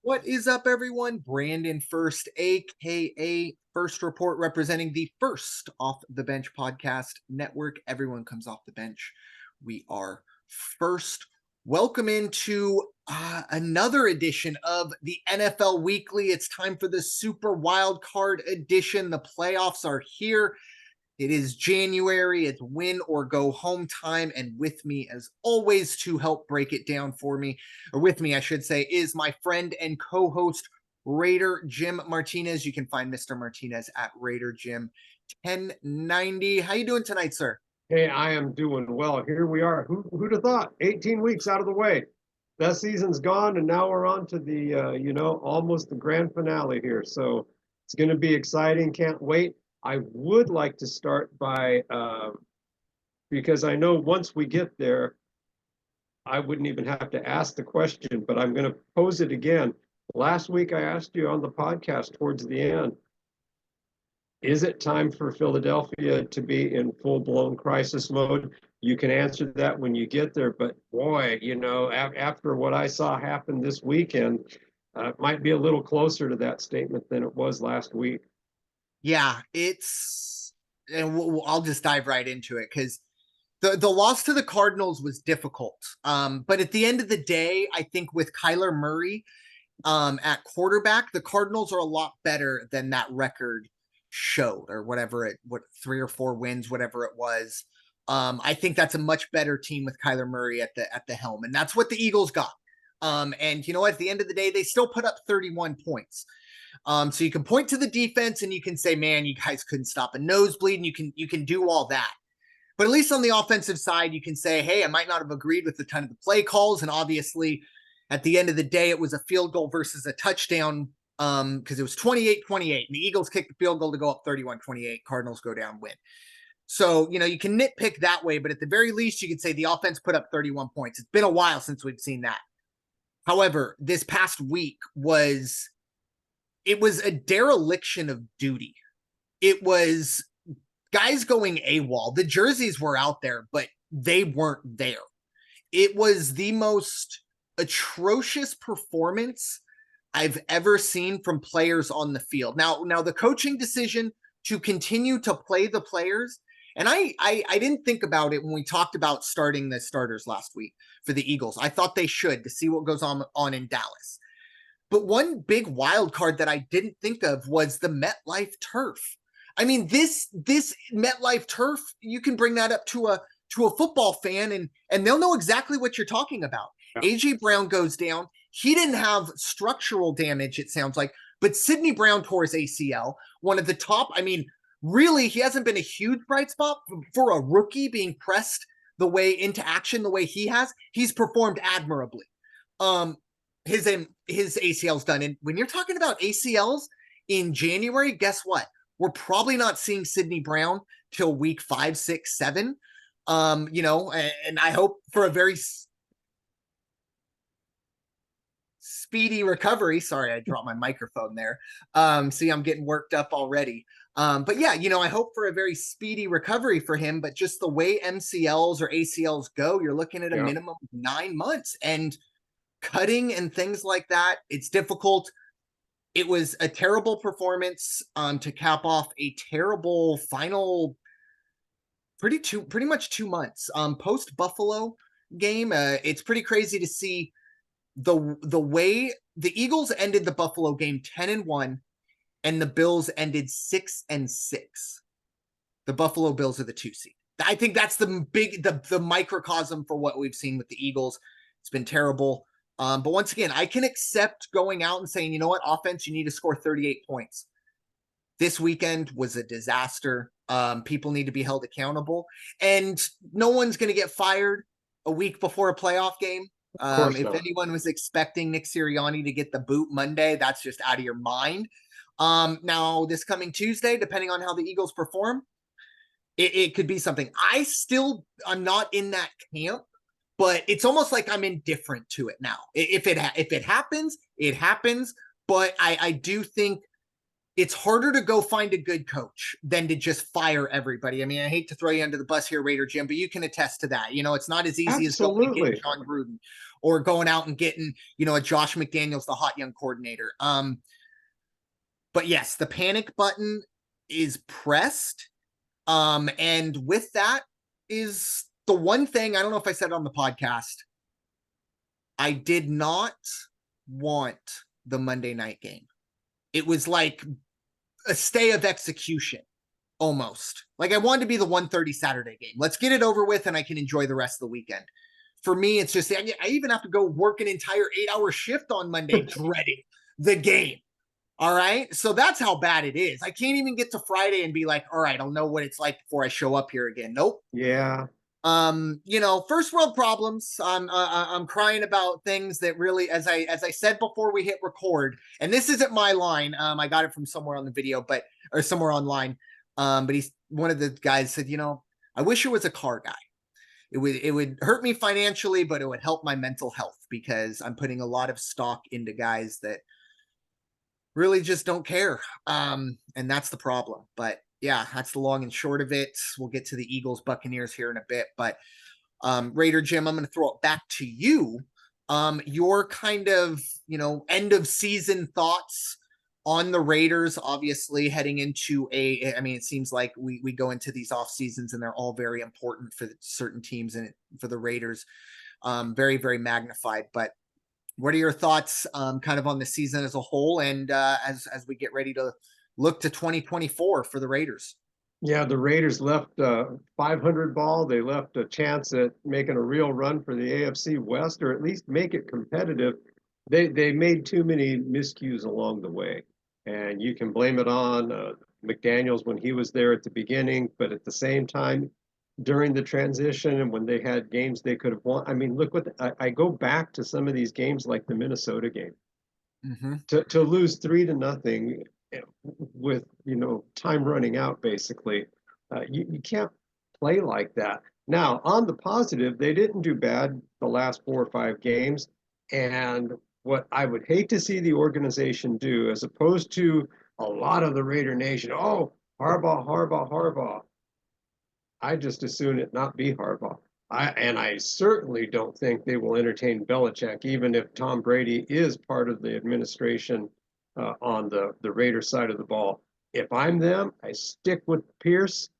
What is up, everyone? Brandon Ferst, aka First Report, representing the First Off the Bench podcast network. Everyone comes off the bench. We are first. Welcome into another edition of the NFL Weekly. It's time for the Super Wildcard edition. The playoffs are here. It is January. It's win or go home time. And with me, as always, to help break it down for me, or with me, I should say, is my friend and co-host, Raider Jim Martinez. You can find Mr. Martinez at Raider Jim 1090. How you doing tonight, sir? Hey, I am doing well. Here we are. Who'd have thought? 18 weeks out of the way. That season's gone, and now we're on to the, almost the grand finale here. So it's going to be exciting. Can't wait. I would like to start by, because I know once we get there, I wouldn't even have to ask the question, but I'm going to pose it again. Last week, I asked you on the podcast towards the end, is it time for Philadelphia to be in full-blown crisis mode? You can answer that when you get there, but boy, after what I saw happen this weekend, it might be a little closer to that statement than it was last week. Yeah, and I'll just dive right into it because the loss to the Cardinals was difficult. But at the end of the day, I think with Kyler Murray at quarterback, the Cardinals are a lot better than that record showed, or whatever what 3 or 4 wins, whatever it was. I think that's a much better team with Kyler Murray at the helm, and that's what the Eagles got. And you know what? At the end of the day, they still put up 31 points. So you can point to the defense and you can say, man, you guys couldn't stop a nosebleed, and you can do all that. But at least on the offensive side, you can say, hey, I might not have agreed with a ton of the play calls. And obviously, at the end of the day, it was a field goal versus a touchdown, because it was 28-28. And the Eagles kicked the field goal to go up 31-28. Cardinals go down, win. So, you can nitpick that way. But at the very least, you could say the offense put up 31 points. It's been a while since we've seen that. However, this past week was a dereliction of duty. It was guys going AWOL. The jerseys were out there, but they weren't there. It was the most atrocious performance I've ever seen from players on the field. Now the coaching decision to continue to play the players, and I didn't think about it when we talked about starting the starters last week for the Eagles. I thought they should, to see what goes on in Dallas. But one big wild card that I didn't think of was the MetLife turf. I mean, this MetLife turf, you can bring that up to a football fan and they'll know exactly what you're talking about. Yeah. AJ Brown goes down. He didn't have structural damage, it sounds like, but Sidney Brown tore his ACL. One of the top, really, he hasn't been a huge bright spot for a rookie being pressed the way into action the way he has. He's performed admirably. His ACL's done. And when you're talking about ACLs in January, guess what? We're probably not seeing Sidney Brown till week 5, 6, 7. And I hope for a very speedy recovery. Sorry, I dropped my microphone there. See, I'm getting worked up already. But yeah, I hope for a very speedy recovery for him. But just the way MCLs or ACLs go, you're looking at a minimum of 9 months. And cutting and things like that, it's difficult. It was a terrible performance to cap off a terrible final pretty much 2 months post Buffalo game. It's pretty crazy to see the way the Eagles ended the Buffalo game 10-1 and the Bills ended 6-6. The Buffalo Bills are the 2 seed. I think that's the microcosm for what we've seen with the Eagles. It's been terrible. But once again, I can accept going out and saying, you know what, offense, you need to score 38 points. This weekend was a disaster. People need to be held accountable. And no one's going to get fired a week before a playoff game. If anyone was expecting Nick Siriani to get the boot Monday, that's just out of your mind. Now, this coming Tuesday, depending on how the Eagles perform, it could be something. I'm not in that camp. But it's almost like I'm indifferent to it now. If it happens, it happens. But I do think it's harder to go find a good coach than to just fire everybody. I mean, I hate to throw you under the bus here, Raider Jim, but you can attest to that. It's not as easy as going and getting Absolutely. John Gruden or going out and getting, a Josh McDaniels, the hot young coordinator. But yes, the panic button is pressed. And with that is the one thing, I don't know if I said it on the podcast, I did not want the Monday night game. It was like a stay of execution almost. Like I wanted to be the 1:30 Saturday game. Let's get it over with and I can enjoy the rest of the weekend. For me, it's just I even have to go work an entire 8-hour shift on Monday dreading the game. All right. So that's how bad it is. I can't even get to Friday and be like, all right, I'll know what it's like before I show up here again. Nope. Yeah. First world problems. I'm crying about things that really, as I said before we hit record, and this isn't my line. I got it from somewhere on the video, or somewhere online. But he's one of the guys said, I wish it was a car guy. It would hurt me financially, but it would help my mental health because I'm putting a lot of stock into guys that really just don't care. And that's the problem. But yeah, that's the long and short of it. We'll get to the Eagles Buccaneers here in a bit. But Raider Jim, I'm going to throw it back to you. Your kind of, end of season thoughts on the Raiders, obviously heading into it seems like we go into these off seasons and they're all very important for certain teams and for the Raiders. Very, very magnified. But what are your thoughts kind of on the season as a whole and as we get ready to look to 2024 for the Raiders? Yeah, the Raiders left 500 ball. They left a chance at making a real run for the AFC West, or at least make it competitive. They made too many miscues along the way, and you can blame it on McDaniels when he was there at the beginning, but at the same time, during the transition and when they had games they could have won. I mean, look I go back to some of these games like the Minnesota game. Mm-hmm. To lose 3-0 with time running out basically, you can't play like that. Now on the positive, they didn't do bad the last 4 or 5 games, and what I would hate to see the organization do, as opposed to a lot of the Raider Nation, oh, Harbaugh, Harbaugh, Harbaugh. I just as soon it not be Harbaugh. I certainly don't think they will entertain Belichick, even if Tom Brady is part of the administration on the Raider side of the ball. If I'm them, I stick with Pierce.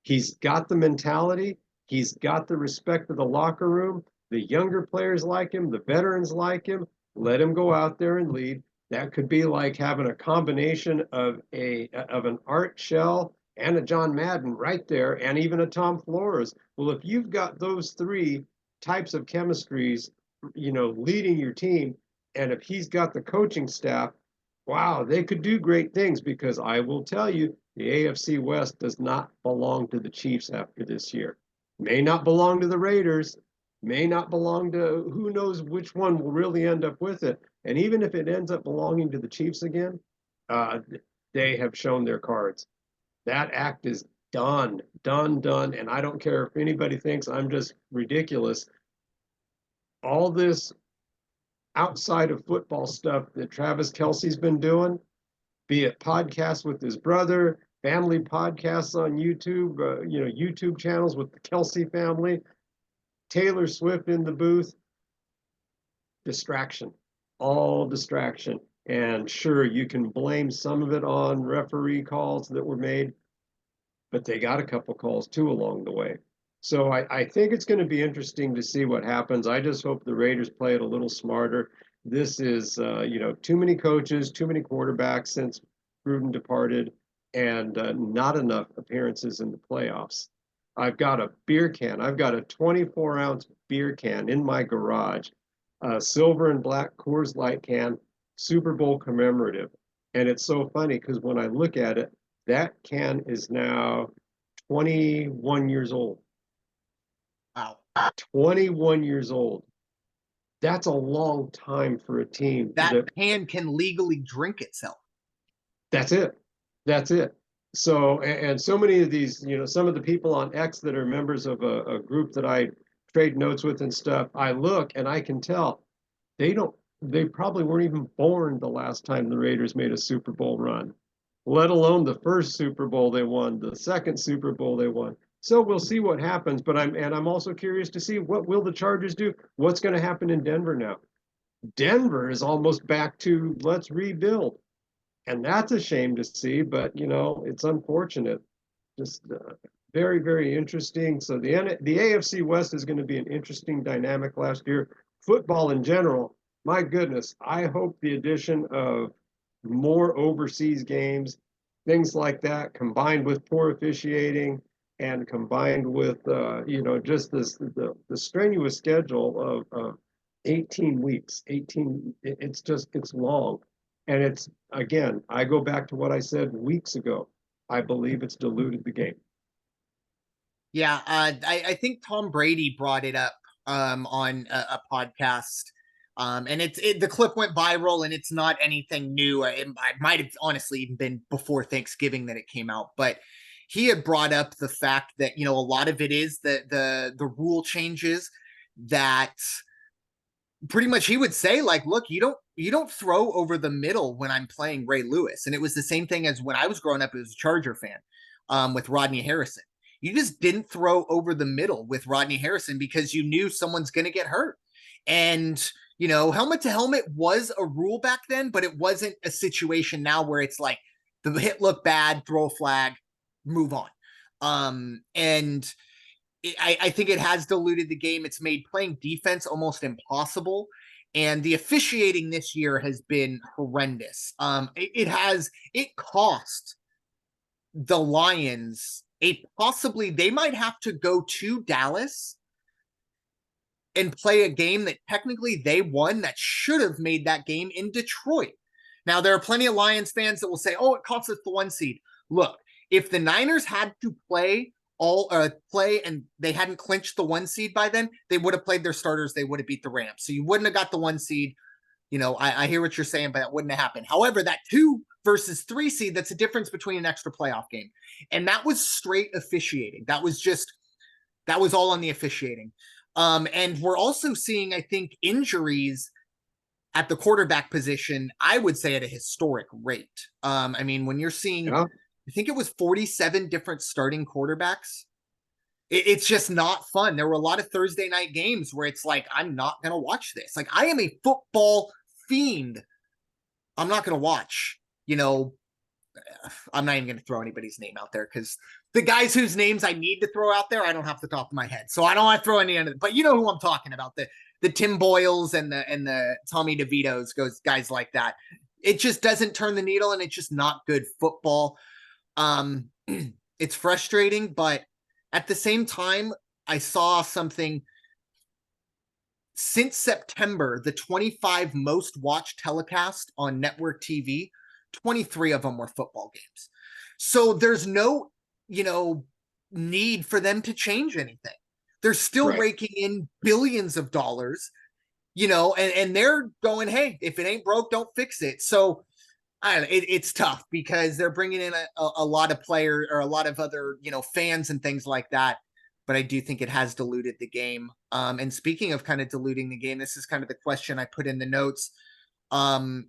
He's got the mentality. He's got the respect of the locker room. The younger players like him. The veterans like him. Let him go out there and lead. That could be like having a combination of an Art Shell and a John Madden right there, and even a Tom Flores. Well, if you've got those three types of chemistries, leading your team, and if he's got the coaching staff, wow, they could do great things, because I will tell you, the AFC West does not belong to the Chiefs after this year. May not belong to the Raiders, may not belong to who knows which one will really end up with it. And even if it ends up belonging to the Chiefs again, they have shown their cards. That act is done, done. And I don't care if anybody thinks I'm just ridiculous. All this outside of football stuff that Travis Kelce's been doing, be it podcasts with his brother, family podcasts on YouTube, YouTube channels with the Kelce family, Taylor Swift in the booth, distraction, all distraction. And sure, you can blame some of it on referee calls that were made, but they got a couple calls too along the way. So I think it's going to be interesting to see what happens. I just hope the Raiders play it a little smarter. This is, too many coaches, too many quarterbacks since Gruden departed, and not enough appearances in the playoffs. I've got a beer can. I've got a 24-ounce beer can in my garage, a silver and black Coors Light can, Super Bowl commemorative. And it's so funny because when I look at it, that can is now 21 years old. Wow. 21 years old. That's a long time for a team. That can legally drink itself. That's it. That's it. So, and so many of these, some of the people on X that are members of a group that I trade notes with and stuff, I look and I can tell they probably weren't even born the last time the Raiders made a Super Bowl run. let alone the first Super Bowl they won, the second Super Bowl they won. So we'll see what happens, but I'm also curious to see what will the Chargers do? What's going to happen in Denver now? Denver is almost back to let's rebuild. And that's a shame to see, but it's unfortunate. Just very, very interesting. So the AFC West is going to be an interesting dynamic last year. Football in general, my goodness, I hope the addition of more overseas games, things like that, combined with poor officiating and combined with just the strenuous schedule of 18 weeks. It's long, and it's again, I go back to what I said weeks ago. I believe it's diluted the game. Yeah, I think Tom Brady brought it up on a podcast. And the clip went viral, and it's not anything new. It might have honestly even been before Thanksgiving that it came out, but he had brought up the fact that a lot of it is the rule changes that pretty much he would say, like, look, you don't throw over the middle when I'm playing Ray Lewis. And it was the same thing as when I was growing up as a Charger fan, with Rodney Harrison. You just didn't throw over the middle with Rodney Harrison because you knew someone's going to get hurt. And helmet to helmet was a rule back then, but it wasn't a situation now where it's like the hit looked bad, throw a flag, move on. And I think it has diluted the game. It's made playing defense almost impossible. And the officiating this year has been horrendous. It cost the Lions they might have to go to Dallas and play a game that technically they won that should have made that game in Detroit. Now, there are plenty of Lions fans that will say, oh, it cost us the 1 seed. Look, if the Niners had to play and they hadn't clinched the 1 seed by then, they would have played their starters. They would have beat the Rams. So you wouldn't have got the 1 seed. I hear what you're saying, but that wouldn't have happened. However, that 2 versus 3 seed, that's a difference between an extra playoff game. And that was straight officiating. That was all on the officiating. And we're also seeing, I think, injuries at the quarterback position, I would say at a historic rate. When you're seeing, I think it was 47 different starting quarterbacks. It's just not fun. There were a lot of Thursday night games where it's like, I'm not going to watch this. Like, I am a football fiend. I'm not going to watch, I'm not even going to throw anybody's name out there because the guys whose names I need to throw out there, I don't have the top of my head. So I don't want to throw any of it. But you know who I'm talking about. The Tim Boyles and the Tommy DeVitos, guys like that. It just doesn't turn the needle, and it's just not good football. It's frustrating, but at the same time, I saw something since September, the 25 most watched telecast on network TV, 23 of them were football games. So there's no, need for them to change anything. They're still raking in billions of dollars, and they're going, hey, if it ain't broke, don't fix it. So I don't know, it's tough because they're bringing in a lot of players or a lot of other, fans and things like that. But I do think it has diluted the game. And speaking of kind of diluting the game, this is kind of the question I put in the notes. There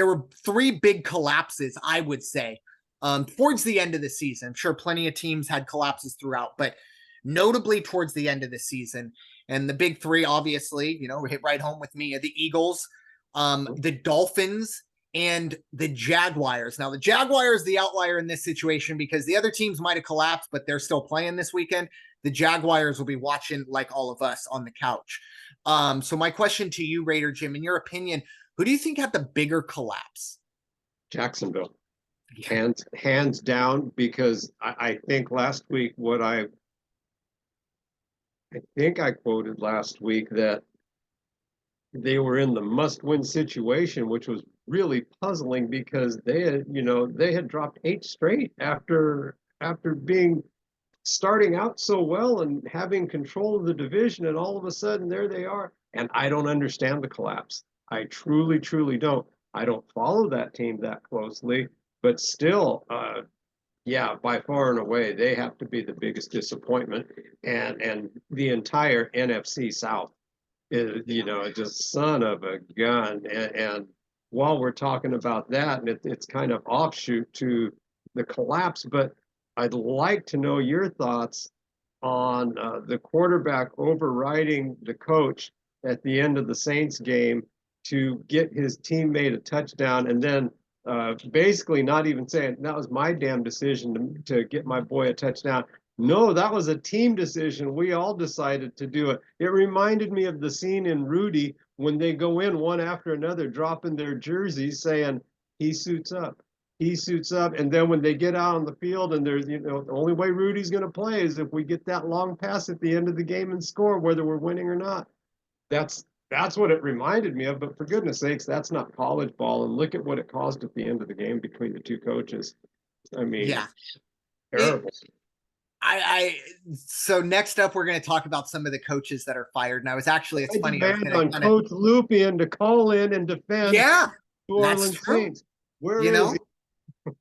were 3 big collapses, I would say, towards the end of the season. I'm sure plenty of teams had collapses throughout, but notably towards the end of the season. And the big 3, obviously, hit right home with me: the Eagles, the Dolphins, and the Jaguars. Now, the Jaguars, the outlier in this situation, because the other teams might have collapsed, but they're still playing this weekend. The Jaguars will be watching, like all of us, on the couch. So my question to you, Raider Jim, in your opinion, who do you think had the bigger collapse? Jacksonville. Hands down, because I think last week I think I quoted last week that they were in the must-win situation, which was really puzzling because they had dropped 8 straight after starting out so well and having control of the division, and all of a sudden there they are. And I don't understand the collapse. I truly, truly don't. I don't follow that team that closely, but still, yeah, by far and away, they have to be the biggest disappointment, and the entire NFC South is, just son of a gun, and while we're talking about that, and it's kind of offshoot to the collapse, but I'd like to know your thoughts on the quarterback overriding the coach at the end of the Saints game to get his teammate a touchdown, and then basically not even saying that was my damn decision to get my boy a touchdown. No, that was a team decision. We all decided to do it. It reminded me of the scene in Rudy when they go in one after another, dropping their jerseys, saying, he suits up. He suits up. And then when they get out on the field and there's, the only way Rudy's going to play is if we get that long pass at the end of the game and score, whether we're winning or not. That's what it reminded me of. But for goodness sakes, that's not college ball. And look at what it caused at the end of the game between the two coaches. I mean, Yeah. terrible. So next up, we're going to talk about some of the coaches that are fired. And it's funny. I demand on Coach Lupien to call in and defend New Orleans Saints. Where is he?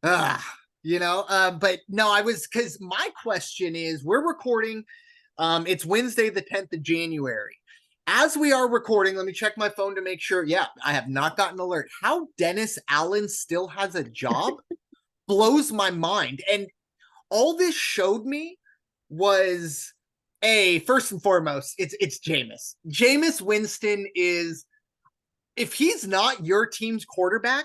But no, because my question is, we're recording, it's Wednesday, the 10th of January. As we are recording, let me check my phone to make sure. Yeah, I have not gotten an alert. How Dennis Allen still has a job blows my mind. And all this showed me was, first and foremost, it's Jameis. Jameis Winston is, if he's not your team's quarterback,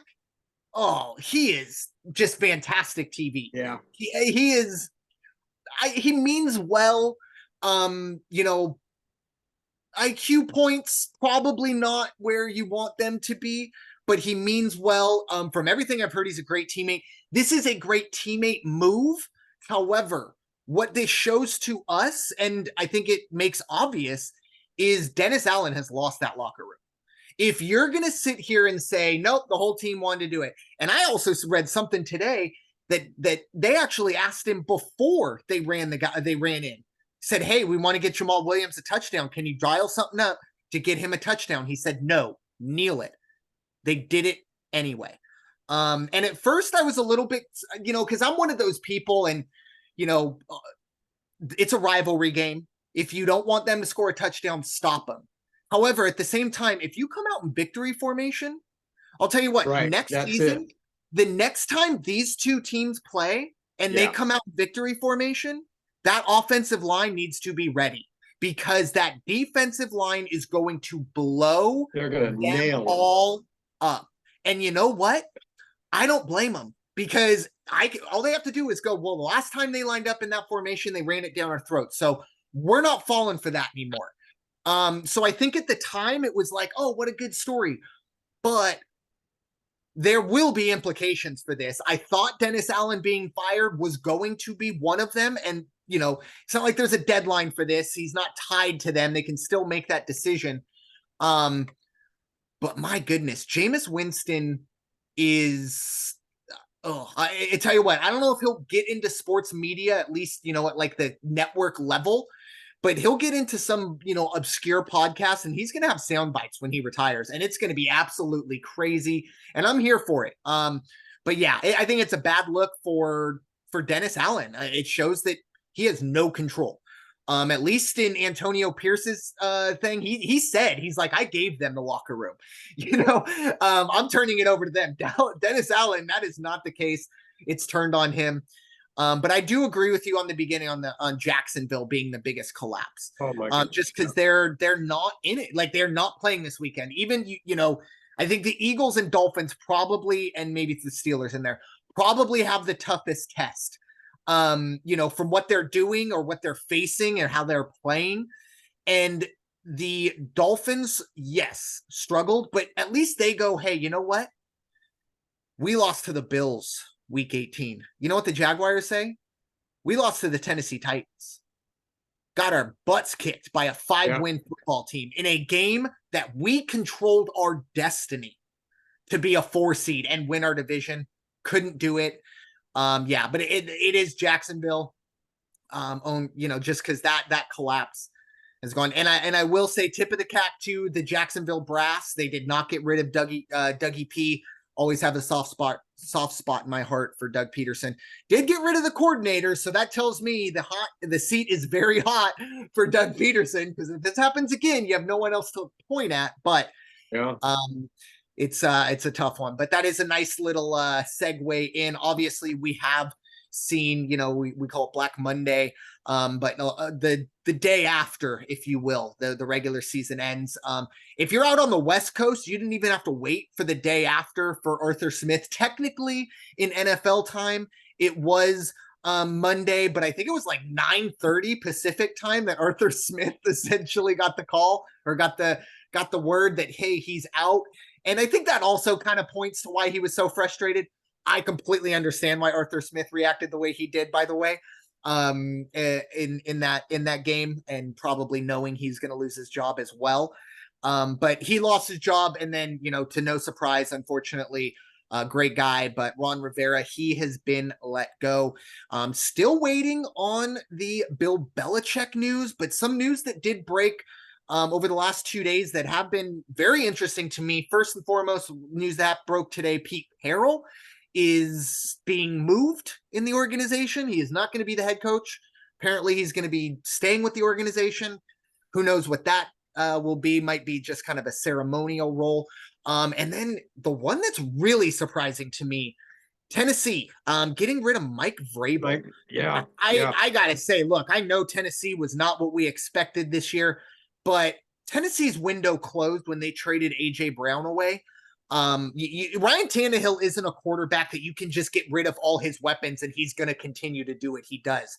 he is just fantastic TV. Yeah. He is, he means well. IQ points, probably not where you want them to be, but he means well. From everything I've heard, he's a great teammate. This is a great teammate move. However, what this shows to us, and I think it makes obvious, is Dennis Allen has lost that locker room. If you're going to sit here and say, nope, the whole team wanted to do it. And I also read something today that they actually asked him before they ran in. Said, hey, we want to get Jamal Williams a touchdown. Can you dial something up to get him a touchdown? He said, no, kneel it. They did it anyway. And at first I was a little bit, because I'm one of those people, and, it's a rivalry game. If you don't want them to score a touchdown, stop them. However, at the same time, if you come out in victory formation, I'll tell you what, next season, the next time these two teams play and they come out in victory formation, that offensive line needs to be ready, because that defensive line is going to blow them all up. And you know what? I don't blame them, because all they have to do is go, well, the last time they lined up in that formation, they ran it down our throats. So we're not falling for that anymore. So I think at the time it was like, oh, what a good story. But there will be implications for this. I thought Dennis Allen being fired was going to be one of them. And, it's not like there's a deadline for this. He's not tied to them. They can still make that decision. But my goodness, Jameis Winston is, I tell you what, I don't know if he'll get into sports media, at least, at like the network level, but he'll get into some, obscure podcasts, and he's going to have sound bites when he retires, and it's going to be absolutely crazy. And I'm here for it. But yeah, I think it's a bad look for Dennis Allen. It shows that he has no control. At least in Antonio Pierce's thing, he said, he's like, I gave them the locker room. I'm turning it over to them. Dennis Allen, that is not the case. It's turned on him. But I do agree with you on the beginning on Jacksonville being the biggest collapse. Oh my God. Just because they're not in it. Like, they're not playing this weekend. Even I think the Eagles and Dolphins probably, and maybe it's the Steelers in there, probably have the toughest test. From what they're doing or what they're facing and how they're playing. And the Dolphins, yes, struggled, but at least they go, hey, you know what? We lost to the Bills week 18. You know what the Jaguars say? We lost to the Tennessee Titans. Got our butts kicked by a 5-win football team in a game that we controlled our destiny to be a 4 seed and win our division. Couldn't do it. But it is Jacksonville, just because that collapse has gone. And I will say, tip of the cap to the Jacksonville brass. They did not get rid of Dougie P. Always have a soft spot in my heart for Doug Peterson. Did get rid of the coordinator, so that tells me the seat is very hot for Doug Peterson, because if this happens again, you have no one else to point at. But it's a tough one, but that is a nice little segue in. Obviously, we have seen, we call it Black Monday, but the day after, if you will, the regular season ends. If you're out on the West Coast, you didn't even have to wait for the day after for Arthur Smith. Technically, in NFL time, it was Monday, but I think it was like 9:30 Pacific time that Arthur Smith essentially got the call, or got the word that, hey, he's out. And I think that also kind of points to why he was so frustrated. I completely understand why Arthur Smith reacted the way he did, by the way, in that game, and probably knowing he's going to lose his job as well. But he lost his job, and then, to no surprise, unfortunately, great guy, but Ron Rivera, he has been let go. Still waiting on the Bill Belichick news, but some news that did break over the last 2 days that have been very interesting to me. First and foremost, news that broke today: Pete Carroll is being moved in the organization. He is not going to be the head coach. Apparently, he's going to be staying with the organization. Who knows what that will be? Might be just kind of a ceremonial role. And then the one that's really surprising to me, Tennessee, getting rid of Mike Vrabel. Yeah. I gotta say, look, I know Tennessee was not what we expected this year, but Tennessee's window closed when they traded AJ Brown away. Ryan Tannehill isn't a quarterback that you can just get rid of all his weapons and he's going to continue to do what he does.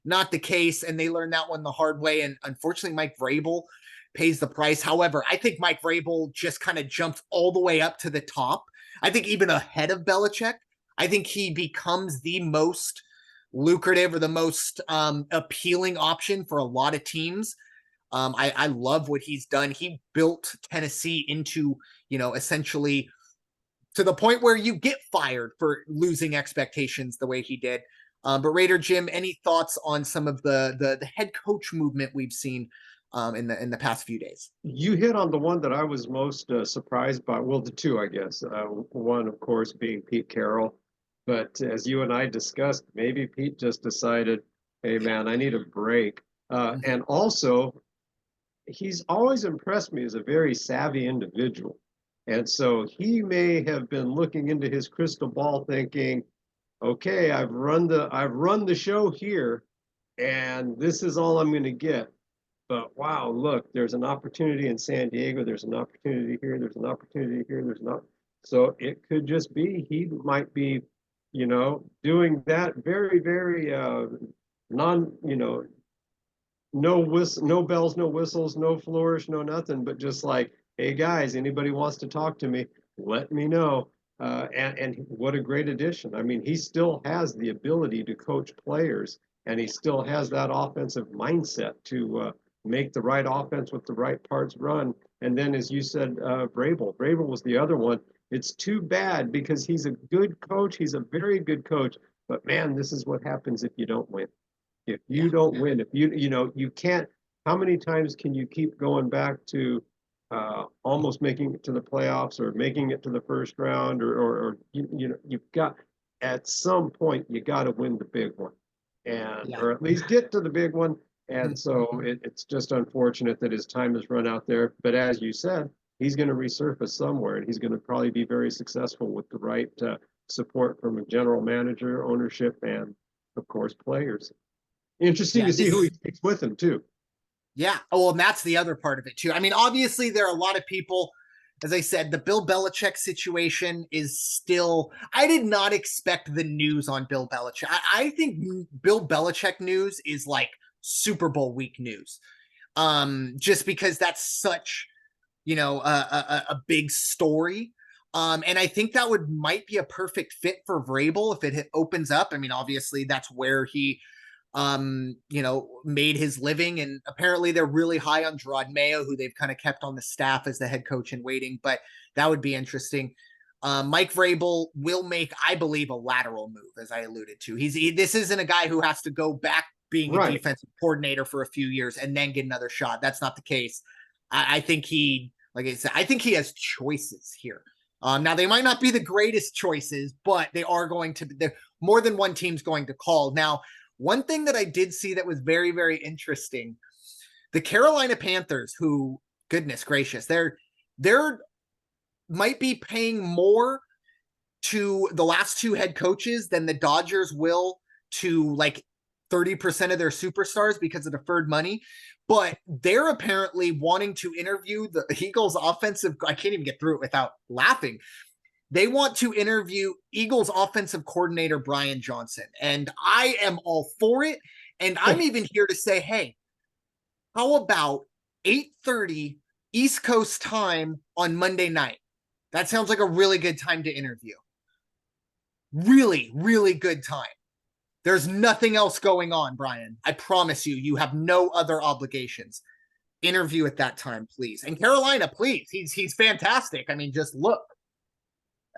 Not the case, and they learned that one the hard way. And unfortunately, Mike Vrabel pays the price. However, I think Mike Vrabel just kind of jumps all the way up to the top. I think even ahead of Belichick. I think he becomes the most lucrative, or the most appealing option for a lot of teams. I love what he's done. He built Tennessee into, essentially to the point where you get fired for losing expectations the way he did. But Raider Jim, any thoughts on some of the head coach movement we've seen in the past few days? You hit on the one that I was most surprised by. Well, the two, I guess. One, of course, being Pete Carroll. But as you and I discussed, maybe Pete just decided, hey, man, I need a break. And also, he's always impressed me as a very savvy individual. And so he may have been looking into his crystal ball thinking, okay, I've run the show here, and this is all I'm going to get. But wow, look, there's an opportunity in San Diego, there's an opportunity here, there's an opportunity here, there's not. So it could just be he might be, doing that very, very non, no bells, no whistles, no flourish, no nothing, but just like, hey guys, anybody wants to talk to me, let me know. And what a great addition. I mean, he still has the ability to coach players, and he still has that offensive mindset to make the right offense with the right parts run. And then, as you said, Vrabel was the other one. It's too bad because he's a good coach. He's a very good coach. But man, this is what happens if you don't win. If you don't win, if you can't, how many times can you keep going back to almost making it to the playoffs or making it to the first round, or you've got, at some point, you got to win the big one, or at least get to the big one. And so it's just unfortunate that his time has run out there. But as you said, he's going to resurface somewhere, and he's going to probably be very successful with the right support from a general manager, ownership, and of course players. Interesting to see who he takes with him too. Yeah. Oh, and that's the other part of it too. I mean, obviously there are a lot of people, as I said, the Bill Belichick situation is still, I did not expect the news on Bill Belichick. I think Bill Belichick news is like Super Bowl week news. Just because that's such, a big story. And I think that might be a perfect fit for Vrabel if it opens up. I mean, obviously that's where he made his living, and apparently they're really high on Gerard Mayo, who they've kind of kept on the staff as the head coach in waiting, but that would be interesting. Mike Vrabel will make, I believe, a lateral move, as I alluded to. This isn't a guy who has to go back being a defensive coordinator for a few years and then get another shot. That's not the case. I think like I said, I think he has choices here. Now they might not be the greatest choices, but they are going to be, more than one team's going to call. Now, one thing that I did see that was very, very interesting, the Carolina Panthers, who, goodness gracious, they're might be paying more to the last two head coaches than the Dodgers will to like 30% of their superstars because of deferred money. But they're apparently wanting to interview the Eagles offensive. I can't even get through it without laughing. They want to interview Eagles offensive coordinator Brian Johnson. And I am all for it. And I'm even here to say, hey, how about 8:30 East Coast time on Monday night? That sounds like a really good time to interview. Really, really good time. There's nothing else going on, Brian. I promise you, you have no other obligations. Interview at that time, please. And Carolina, please. He's fantastic. I mean, just look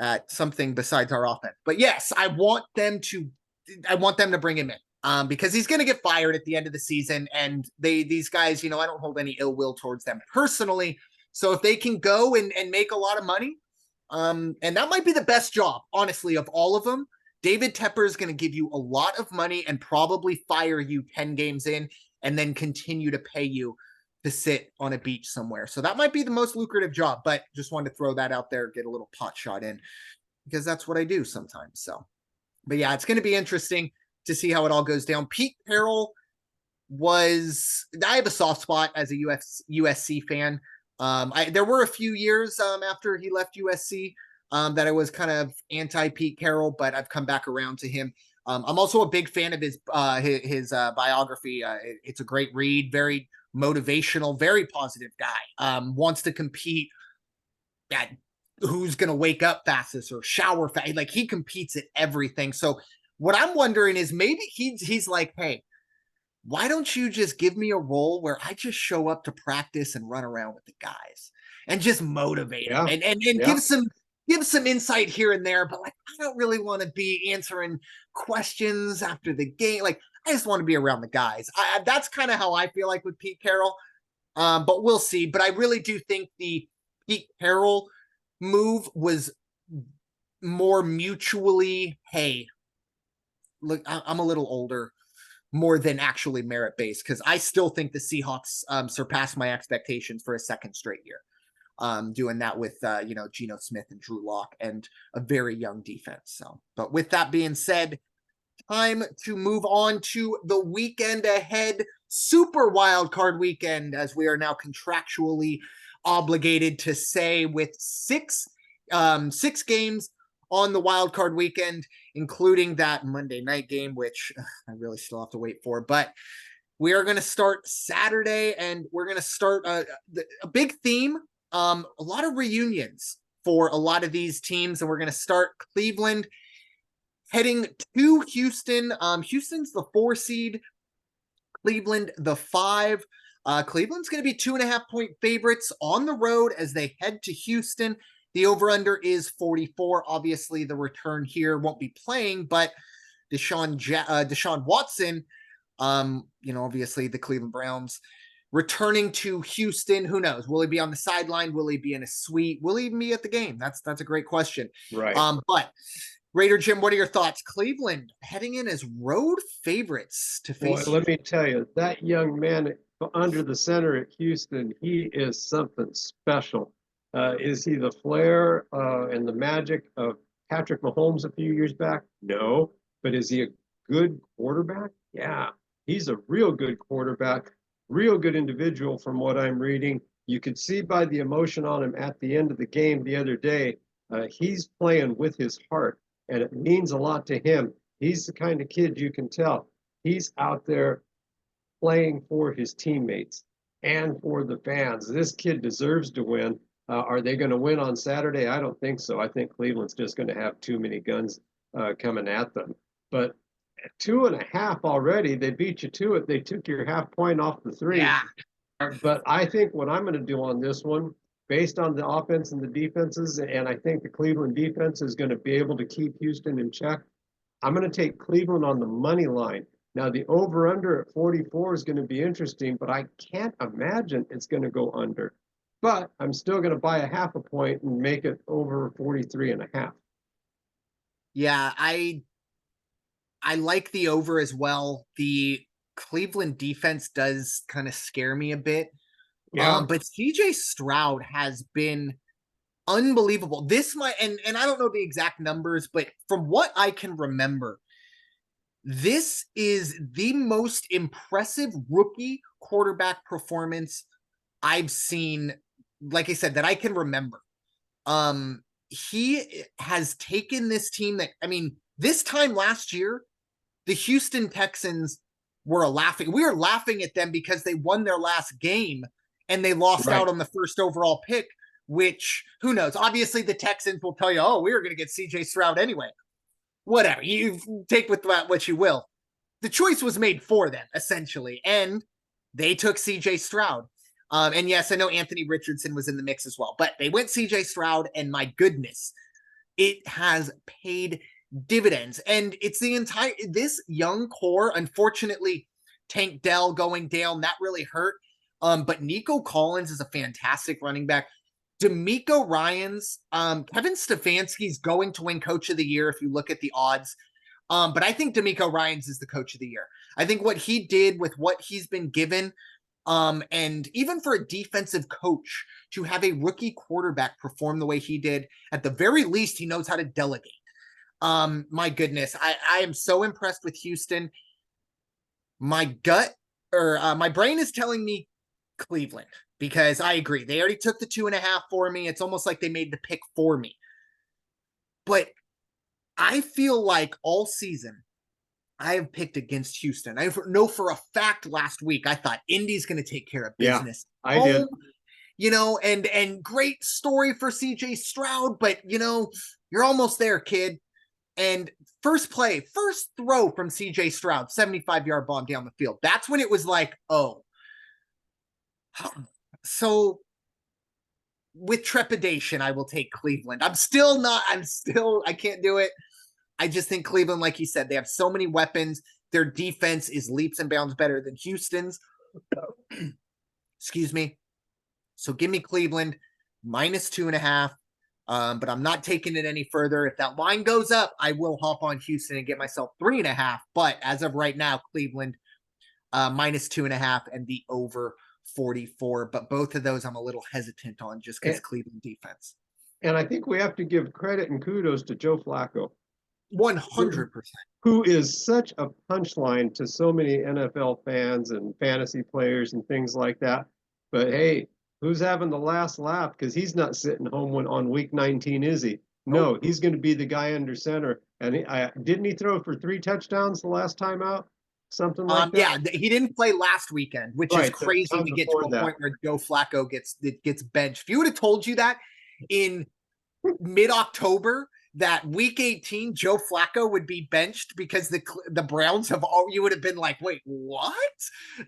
at something besides our offense. But yes, I want them to bring him in. Because he's going to get fired at the end of the season, and these guys, I don't hold any ill will towards them personally. So if they can go and make a lot of money, and that might be the best job, honestly, of all of them. David Tepper is going to give you a lot of money and probably fire you 10 games in and then continue to pay you to sit on a beach somewhere. So that might be the most lucrative job, but just wanted to throw that out there, get a little pot shot in, because that's what I do sometimes. So, but yeah, it's going to be interesting to see how it all goes down. Pete Carroll I have a soft spot as a USC fan. There were a few years after he left USC that I was kind of anti Pete Carroll, but I've come back around to him. I'm also a big fan of his biography. It's a great read, very motivational, very positive guy. Wants to compete at who's going to wake up fastest or shower fast. Like, he competes at everything. So what I'm wondering is maybe he's like, hey, why don't you just give me a role where I just show up to practice and run around with the guys and just motivate them and give some insight here and there. But like, I don't really want to be answering questions after the game. Like, I just want to be around the guys. That's kind of how I feel like with Pete Carroll. But we'll see. But I really do think the Pete Carroll move was more mutually, hey, look, I'm a little older, more than actually merit based, because I still think the Seahawks surpassed my expectations for a second straight year. Doing that with Geno Smith and Drew Lock and a very young defense. So, but with that being said, time to move on to the weekend ahead, Super Wildcard weekend, as we are now contractually obligated to say, with six games on the wild card weekend, including that Monday night game, which I really still have to wait for. But we are going to start Saturday, and we're going to start a big theme, a lot of reunions for a lot of these teams. And we're going to start Cleveland heading to Houston. Houston's the 4 seed, Cleveland the 5. Cleveland's going to be 2.5-point favorites on the road as they head to Houston. The over-under is 44. Obviously, the return here won't be playing, but Deshaun Watson, obviously the Cleveland Browns, returning to Houston. Who knows? Will he be on the sideline? Will he be in a suite? Will he even be at the game? That's a great question. Right. But Raider Jim, what are your thoughts? Cleveland heading in as road favorites to face. Boy, let me tell you, that young man under the center at Houston, he is something special. Is he the flair and the magic of Patrick Mahomes a few years back? No. But is he a good quarterback? Yeah. He's a real good quarterback, real good individual from what I'm reading. You could see by the emotion on him at the end of the game the other day, he's playing with his heart, and it means a lot to him. He's the kind of kid you can tell. He's out there playing for his teammates and for the fans. This kid deserves to win. Are they going to win on Saturday? I don't think so. I think Cleveland's just going to have too many guns coming at them. But 2.5 already, they beat you to it. They took your half point off the 3. Yeah. But I think what I'm going to do on this one, based on the offense and the defenses, and I think the Cleveland defense is going to be able to keep Houston in check, I'm going to take Cleveland on the money line. Now, the over-under at 44 is going to be interesting, but I can't imagine it's going to go under. But I'm still going to buy a 0.5 point and make it over 43.5. Yeah, I like the over as well. The Cleveland defense does kind of scare me a bit. Yeah. But CJ Stroud has been unbelievable. This might, and I don't know the exact numbers, but from what I can remember, this is the most impressive rookie quarterback performance I've seen, like I said, that I can remember. He has taken this team that, I mean, this time last year, the Houston Texans were laughing. We were laughing at them because they won their last game and they lost out on the first overall pick, which who knows? Obviously, the Texans will tell you, oh, we were going to get CJ Stroud anyway. Whatever. You take with that what you will. The choice was made for them, essentially, and they took CJ Stroud. And yes, I know Anthony Richardson was in the mix as well, but they went CJ Stroud, and my goodness, it has paid dividends. And it's this young core, unfortunately, Tank Dell going down, that really hurt. But Nico Collins is a fantastic running back. DeMeco Ryans, Kevin Stefanski's going to win Coach of the Year if you look at the odds. But I think DeMeco Ryans is the Coach of the Year. I think what he did with what he's been given, and even for a defensive coach to have a rookie quarterback perform the way he did, at the very least, he knows how to delegate. My goodness, I am so impressed with Houston. My gut or my brain is telling me Cleveland, because I agree. They already took the 2.5 for me. It's almost like they made the pick for me. But I feel like all season I have picked against Houston. I know for a fact last week I thought Indy's going to take care of business. Yeah, I did. You know, and great story for CJ Stroud, but you know, you're almost there, kid. And first throw from CJ Stroud, 75-yard bomb down the field. That's when it was like, oh. So with trepidation, I will take Cleveland. I can't do it. I just think Cleveland, like you said, they have so many weapons. Their defense is leaps and bounds better than Houston's. Excuse me. So give me Cleveland minus 2.5. But I'm not taking it any further. If that line goes up, I will hop on Houston and get myself 3.5. But as of right now, Cleveland minus 2.5 and the over 44. But both of those I'm a little hesitant on just because Cleveland defense. And I think we have to give credit and kudos to Joe Flacco. 100%. Who is such a punchline to so many NFL fans and fantasy players and things like that. But hey, who's having the last laugh? Because he's not sitting home on week 19, is he? No, he's going to be the guy under center. And didn't he throw for 3 touchdowns the last time out? Something like that. Yeah, he didn't play last weekend, which is crazy to get to a point where Joe Flacco gets benched. If you would have told you that in mid-October, that week 18 Joe Flacco would be benched because the Browns you would have been like, wait, what?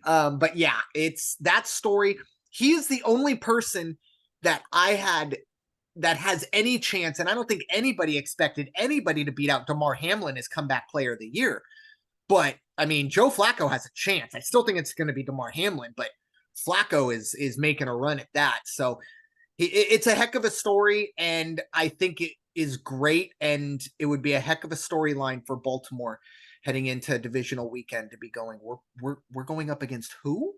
But yeah, it's that story. He is the only person that I had that has any chance, and I don't think anybody expected anybody to beat out DeMar Hamlin as comeback player of the year. But I mean, Joe Flacco has a chance. I still think it's going to be DeMar Hamlin, but Flacco is making a run at that. So it's a heck of a story, and I think it is great, and it would be a heck of a storyline for Baltimore heading into divisional weekend to be going. We're going up against who?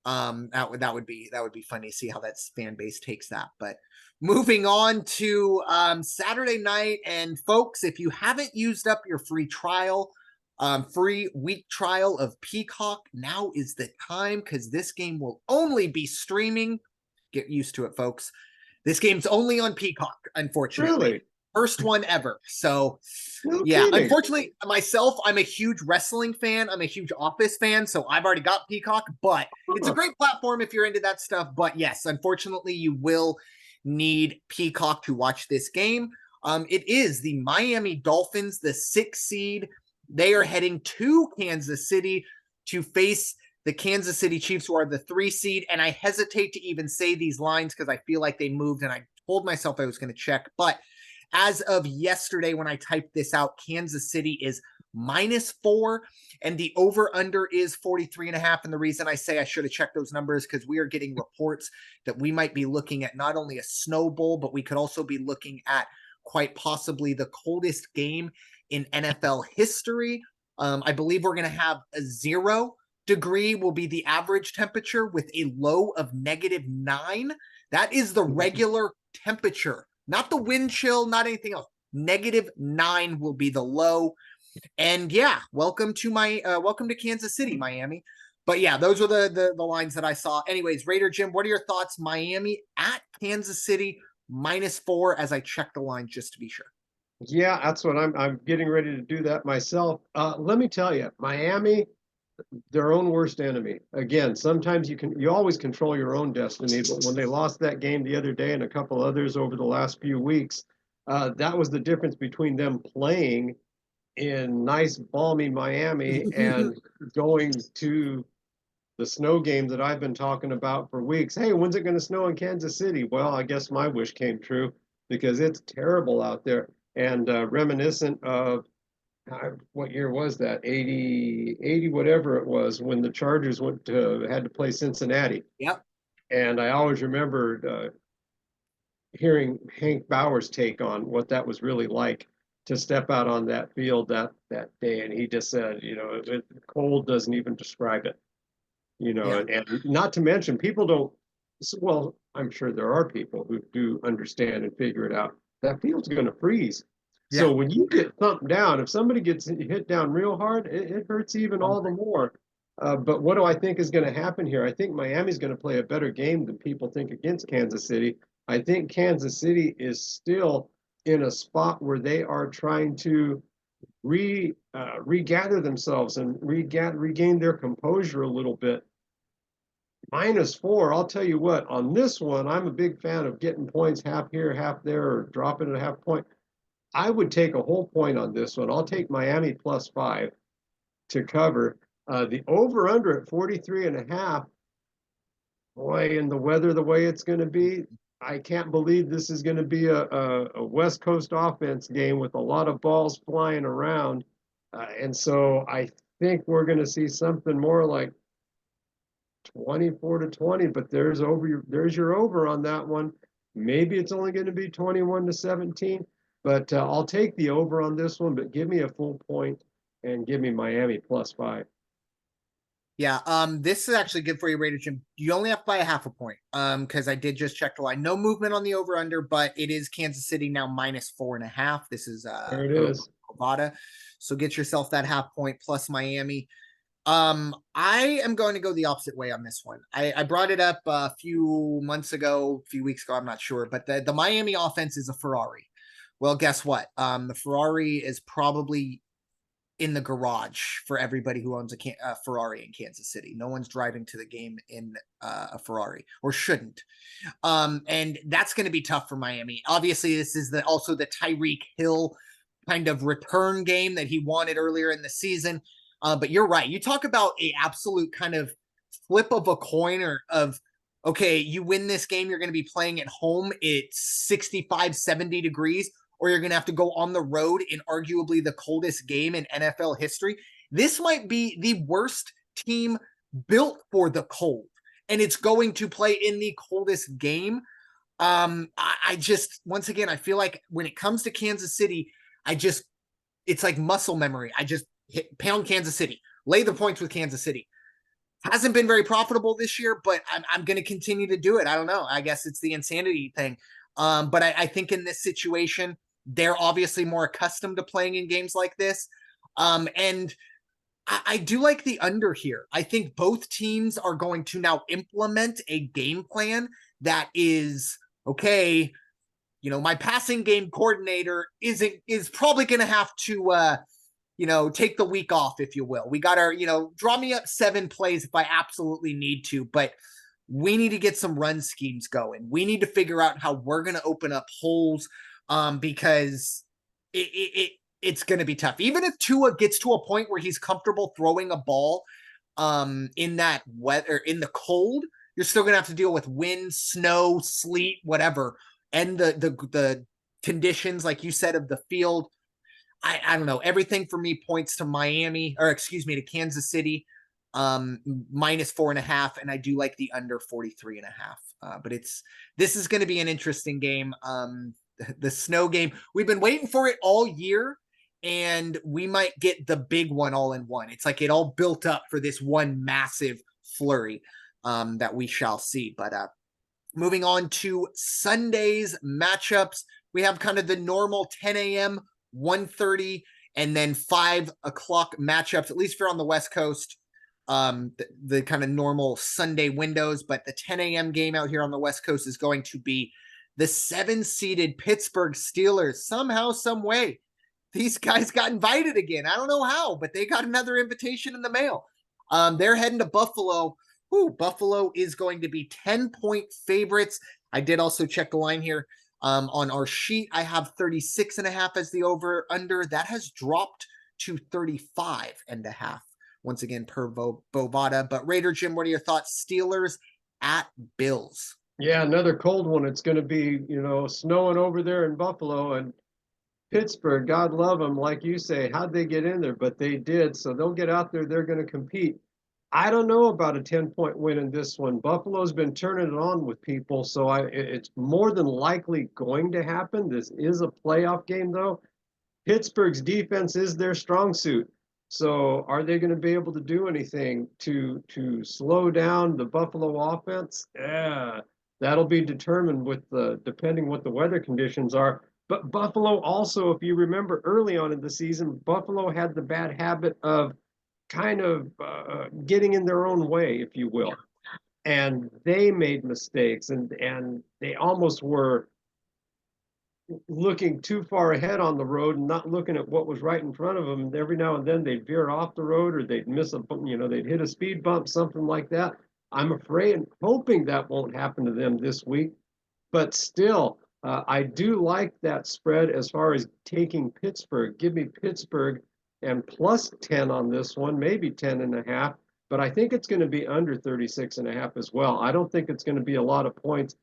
That would be funny to see how that fan base takes that. But moving on to Saturday night, and folks, if you haven't used up your free week trial of Peacock, now is the time, because this game will only be streaming. Get used to it, folks. This game's only on Peacock, unfortunately. Really? First one ever. So, kidding. Unfortunately, myself, I'm a huge wrestling fan. I'm a huge Office fan, so I've already got Peacock, but it's a great platform if you're into that stuff. But yes, unfortunately, you will need Peacock to watch this game. It is the Miami Dolphins, the 6th seed. They are heading to Kansas City to face the Kansas City Chiefs, who are the 3 seed. And I hesitate to even say these lines because I feel like they moved, and I told myself I was going to check. But as of yesterday, when I typed this out, Kansas City is -4, and the over-under is 43.5. And the reason I say I should have checked those numbers, because we are getting reports that we might be looking at not only a snow bowl, but we could also be looking at quite possibly the coldest game in NFL history. I believe we're going to have a 0 degree will be the average temperature with a low of -9. That is the regular temperature, not the wind chill, not anything else. -9 will be the low. And yeah, welcome to Kansas City, Miami. But yeah, those are the lines that I saw. Anyways, Raider Jim, what are your thoughts? Miami at Kansas City -4 as I check the line just to be sure. Yeah, that's what I'm getting ready to do that myself. Let me tell you, Miami, their own worst enemy. Again, sometimes you always control your own destiny, but when they lost that game the other day and a couple others over the last few weeks, that was the difference between them playing in nice balmy Miami and going to the snow game that I've been talking about for weeks. Hey, when's it going to snow in Kansas City? Well, I guess my wish came true because it's terrible out there and reminiscent of what year was that? 80 whatever it was when the Chargers had to play Cincinnati. Yep. And I always remembered hearing Hank Bauer's take on what that was really like to step out on that field that day. And he just said, cold doesn't even describe it. Yeah. And not to mention people don't, well, I'm sure there are people who do understand and figure it out. That field's going to freeze. So Yeah. when you get thumped down, if somebody gets hit down real hard, it hurts even all the more. But what do I think is going to happen here? I think Miami's going to play a better game than people think against Kansas City. I think Kansas City is still in a spot where they are trying to regather themselves and regain their composure a little bit. -4, I'll tell you what, on this one, I'm a big fan of getting points half here, half there, or dropping it a half point. I would take a whole point on this one. I'll take Miami +5 to cover. The over-under at 43.5, boy, in the weather the way it's going to be, I can't believe this is going to be a West Coast offense game with a lot of balls flying around. And so I think we're going to see something more like 24-20, but there's your over on that one. Maybe it's only going to be 21-17, but I'll take the over on this one, but give me a full point and give me Miami +5. Yeah, this is actually good for you, Raider Jim. You only have to buy a half a point. Because I did just check the line. No movement on the over under, but it is Kansas City now -4.5. This is There it is. Nevada. So get yourself that half point plus Miami. I am going to go the opposite way on this one. I brought it up a few months ago, a few weeks ago, I'm not sure, but the Miami offense is a Ferrari. Well, guess what? The Ferrari is probably in the garage for everybody who owns a Ferrari in Kansas City. No one's driving to the game in a Ferrari, or shouldn't. And that's going to be tough for Miami. Obviously, this is also the Tyreek Hill kind of return game that he wanted earlier in the season. But you're right. You talk about a absolute kind of flip of a coin, or of, okay, you win this game, you're going to be playing at home. It's 65, 70 degrees, or you're going to have to go on the road in arguably the coldest game in NFL history. This might be the worst team built for the cold, and it's going to play in the coldest game. I just, once again, I feel like when it comes to Kansas City, it's like muscle memory. I just pound Kansas City, lay the points with Kansas City. Hasn't been very profitable this year, but I'm going to continue to do it. I don't know. I guess it's the insanity thing. But I think in this situation, they're obviously more accustomed to playing in games like this. And I do like the under here. I think both teams are going to now implement a game plan that is, okay, my passing game coordinator is probably going to have to, take the week off, if you will. We got our, draw me up 7 plays if I absolutely need to, but we need to get some run schemes going. We need to figure out how we're going to open up holes, because it's going to be tough. Even if Tua gets to a point where he's comfortable throwing a ball in that weather, in the cold, you're still going to have to deal with wind, snow, sleet, whatever, and the conditions, like you said, of the field. I don't know. Everything for me points to to Kansas City, -4.5, and I do like the under 43.5. But this is going to be an interesting game. The snow game, we've been waiting for it all year, and we might get the big one all in one. It's like it all built up for this one massive flurry that we shall see. But Moving on to Sunday's matchups, we have kind of the normal 10 a.m., 1:30, and then 5 o'clock matchups, at least if you're on the West Coast. The kind of normal Sunday windows, but the 10 a.m. game out here on the West Coast is going to be the 7-seeded Pittsburgh Steelers. Somehow, some way, these guys got invited again. I don't know how, but they got another invitation in the mail. They're heading to Buffalo. Buffalo is going to be 10-point favorites. I did also check the line here. On our sheet, I have 36.5 as the over-under. That has dropped to 35.5. Once again, per Bovada. But Raider Jim, what are your thoughts? Steelers at Bills. Yeah, another cold one. It's going to be, snowing over there in Buffalo, and Pittsburgh, God love them, like you say. How'd they get in there? But they did. So they'll get out there. They're going to compete. I don't know about a 10-point win in this one. Buffalo's been turning it on with people, so it's more than likely going to happen. This is a playoff game, though. Pittsburgh's defense is their strong suit. So are they going to be able to do anything to slow down the Buffalo offense? Yeah, that'll be determined with depending what the weather conditions are. But Buffalo also, if you remember early on in the season, Buffalo had the bad habit of kind of getting in their own way, if you will. And they made mistakes, and they almost were looking too far ahead on the road and not looking at what was right in front of them. And every now and then they'd veer off the road, or they'd miss they'd hit a speed bump, something like that. I'm afraid and hoping that won't happen to them this week. But still, I do like that spread as far as taking Pittsburgh. Give me Pittsburgh and plus 10 on this one, maybe 10.5. But I think it's going to be under 36.5 as well. I don't think it's going to be a lot of points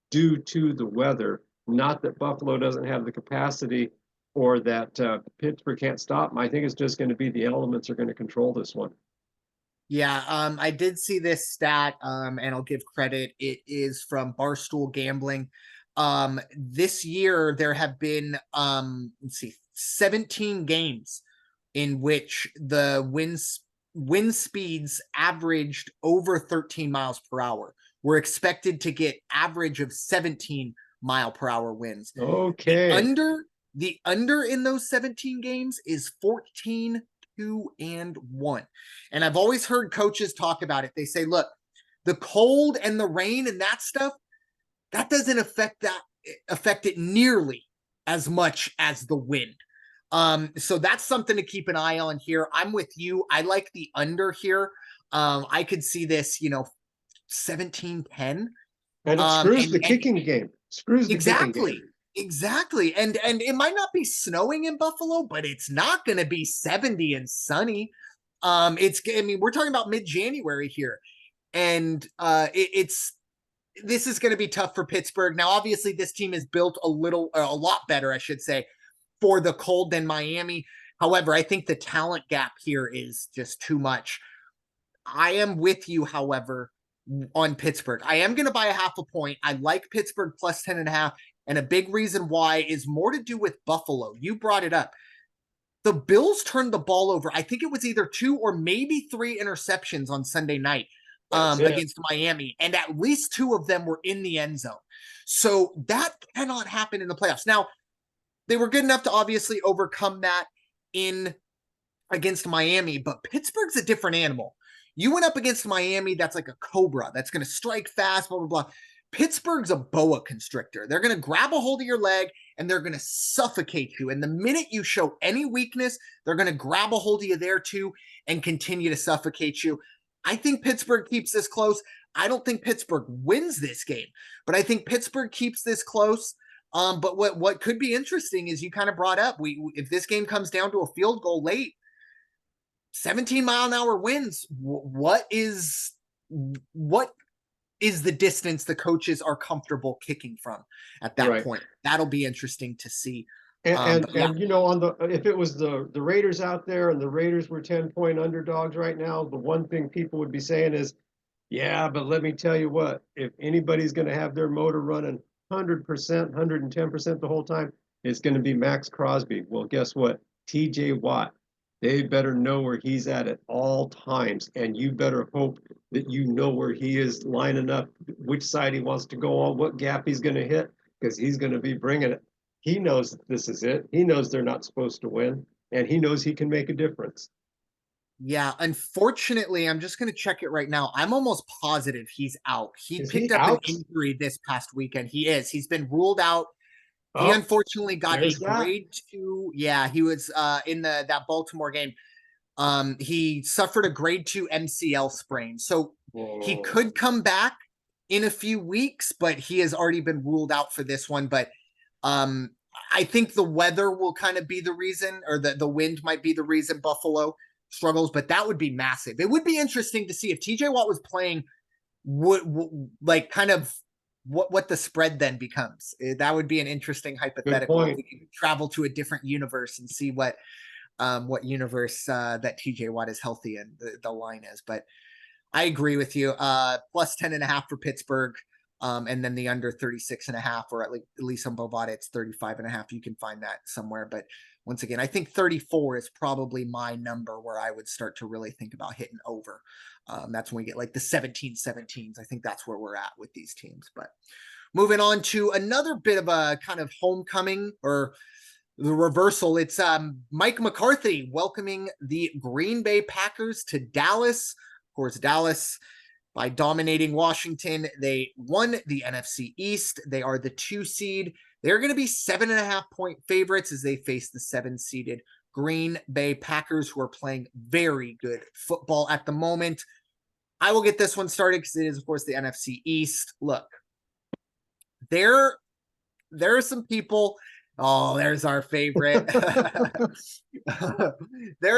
due to the weather. Not that Buffalo doesn't have the capacity or that Pittsburgh can't stop them. I think it's just going to be the elements are going to control this one. Yeah, I did see this stat, and I'll give credit. It is from Barstool Gambling. This year there have been 17 games in which the wind speeds averaged over 13 miles per hour. We're expected to get average of 17 mile per hour winds. Okay. The under in those 17 games is 14, 2, and 1. And I've always heard coaches talk about it. They say, look, the cold and the rain and that stuff, that doesn't affect it nearly as much as the wind. So that's something to keep an eye on here. I'm with you. I like the under here. I could see this, 17-10. And it screws the kicking game. Screws the kicking game. Exactly. And it might not be snowing in Buffalo, but it's not going to be 70 and sunny. We're talking about mid-January here. And this is going to be tough for Pittsburgh. Now, obviously, this team is built a lot better, I should say, for the cold than Miami. However, I think the talent gap here is just too much. I am with you, however, on Pittsburgh. I am going to buy a 0.5 point. I like Pittsburgh plus 10.5. And a big reason why is more to do with Buffalo. You brought it up. The Bills turned the ball over. I think it was either 2 or maybe 3 interceptions on Sunday night against Miami. And at least 2 of them were in the end zone. So that cannot happen in the playoffs. Now, they were good enough to obviously overcome that against Miami, but Pittsburgh's a different animal. You went up against Miami, that's like a cobra. That's going to strike fast, blah, blah, blah. Pittsburgh's a boa constrictor. They're going to grab a hold of your leg and they're going to suffocate you. And the minute you show any weakness, they're going to grab a hold of you there too and continue to suffocate you. I think Pittsburgh keeps this close. I don't think Pittsburgh wins this game, but I think Pittsburgh keeps this close. But what could be interesting is you kind of brought up, if this game comes down to a field goal late, 17-mile-an-hour winds, what is the distance the coaches are comfortable kicking from at that point? That'll be interesting to see. And if it was the Raiders out there and the Raiders were 10-point underdogs right now, the one thing people would be saying is, yeah, but let me tell you what, if anybody's going to have their motor running 100%, 110% the whole time, it's going to be Max Crosby. Well, guess what? TJ Watt They better know where he's at all times, and you better hope that you know where he is lining up, which side he wants to go on, what gap he's going to hit, because he's going to be bringing it. He knows that this is it. He knows they're not supposed to win, and he knows he can make a difference. Yeah, unfortunately, I'm just going to check it right now. I'm almost positive he's out. He Is picked he up an out? injury this past weekend. He is. He's been ruled out. He Oh, unfortunately got a there's that. grade 2. Yeah, he was in that Baltimore game. He suffered a grade 2 MCL sprain. So he Whoa. could come back in a few weeks, but he has already been ruled out for this one. But um, I think the weather will kind of be the reason, or the wind might be the reason Buffalo struggles, but that would be massive. It would be interesting to see if TJ Watt was playing, would like kind of what the spread then becomes. That would be an interesting Good hypothetical if point. we could travel to a different universe and see what universe that TJ Watt is healthy in the line is. But I agree with you. Plus 10.5 for Pittsburgh. And then the under 36.5, or at least on Bovada, it's 35.5. You can find that somewhere. But once again, I think 34 is probably my number where I would start to really think about hitting over. That's when we get like the 17-17s. I think that's where we're at with these teams. But moving on to another bit of a kind of homecoming, or the reversal. It's Mike McCarthy welcoming the Green Bay Packers to Dallas. Of course, Dallas, by dominating Washington, they won the NFC East. They are the 2 seed. They're going to be 7.5-point favorites as they face the 7-seeded Green Bay Packers, who are playing very good football at the moment. I will get this one started because it is, of course, the NFC East. Look, there are some people. Oh, there's our favorite. There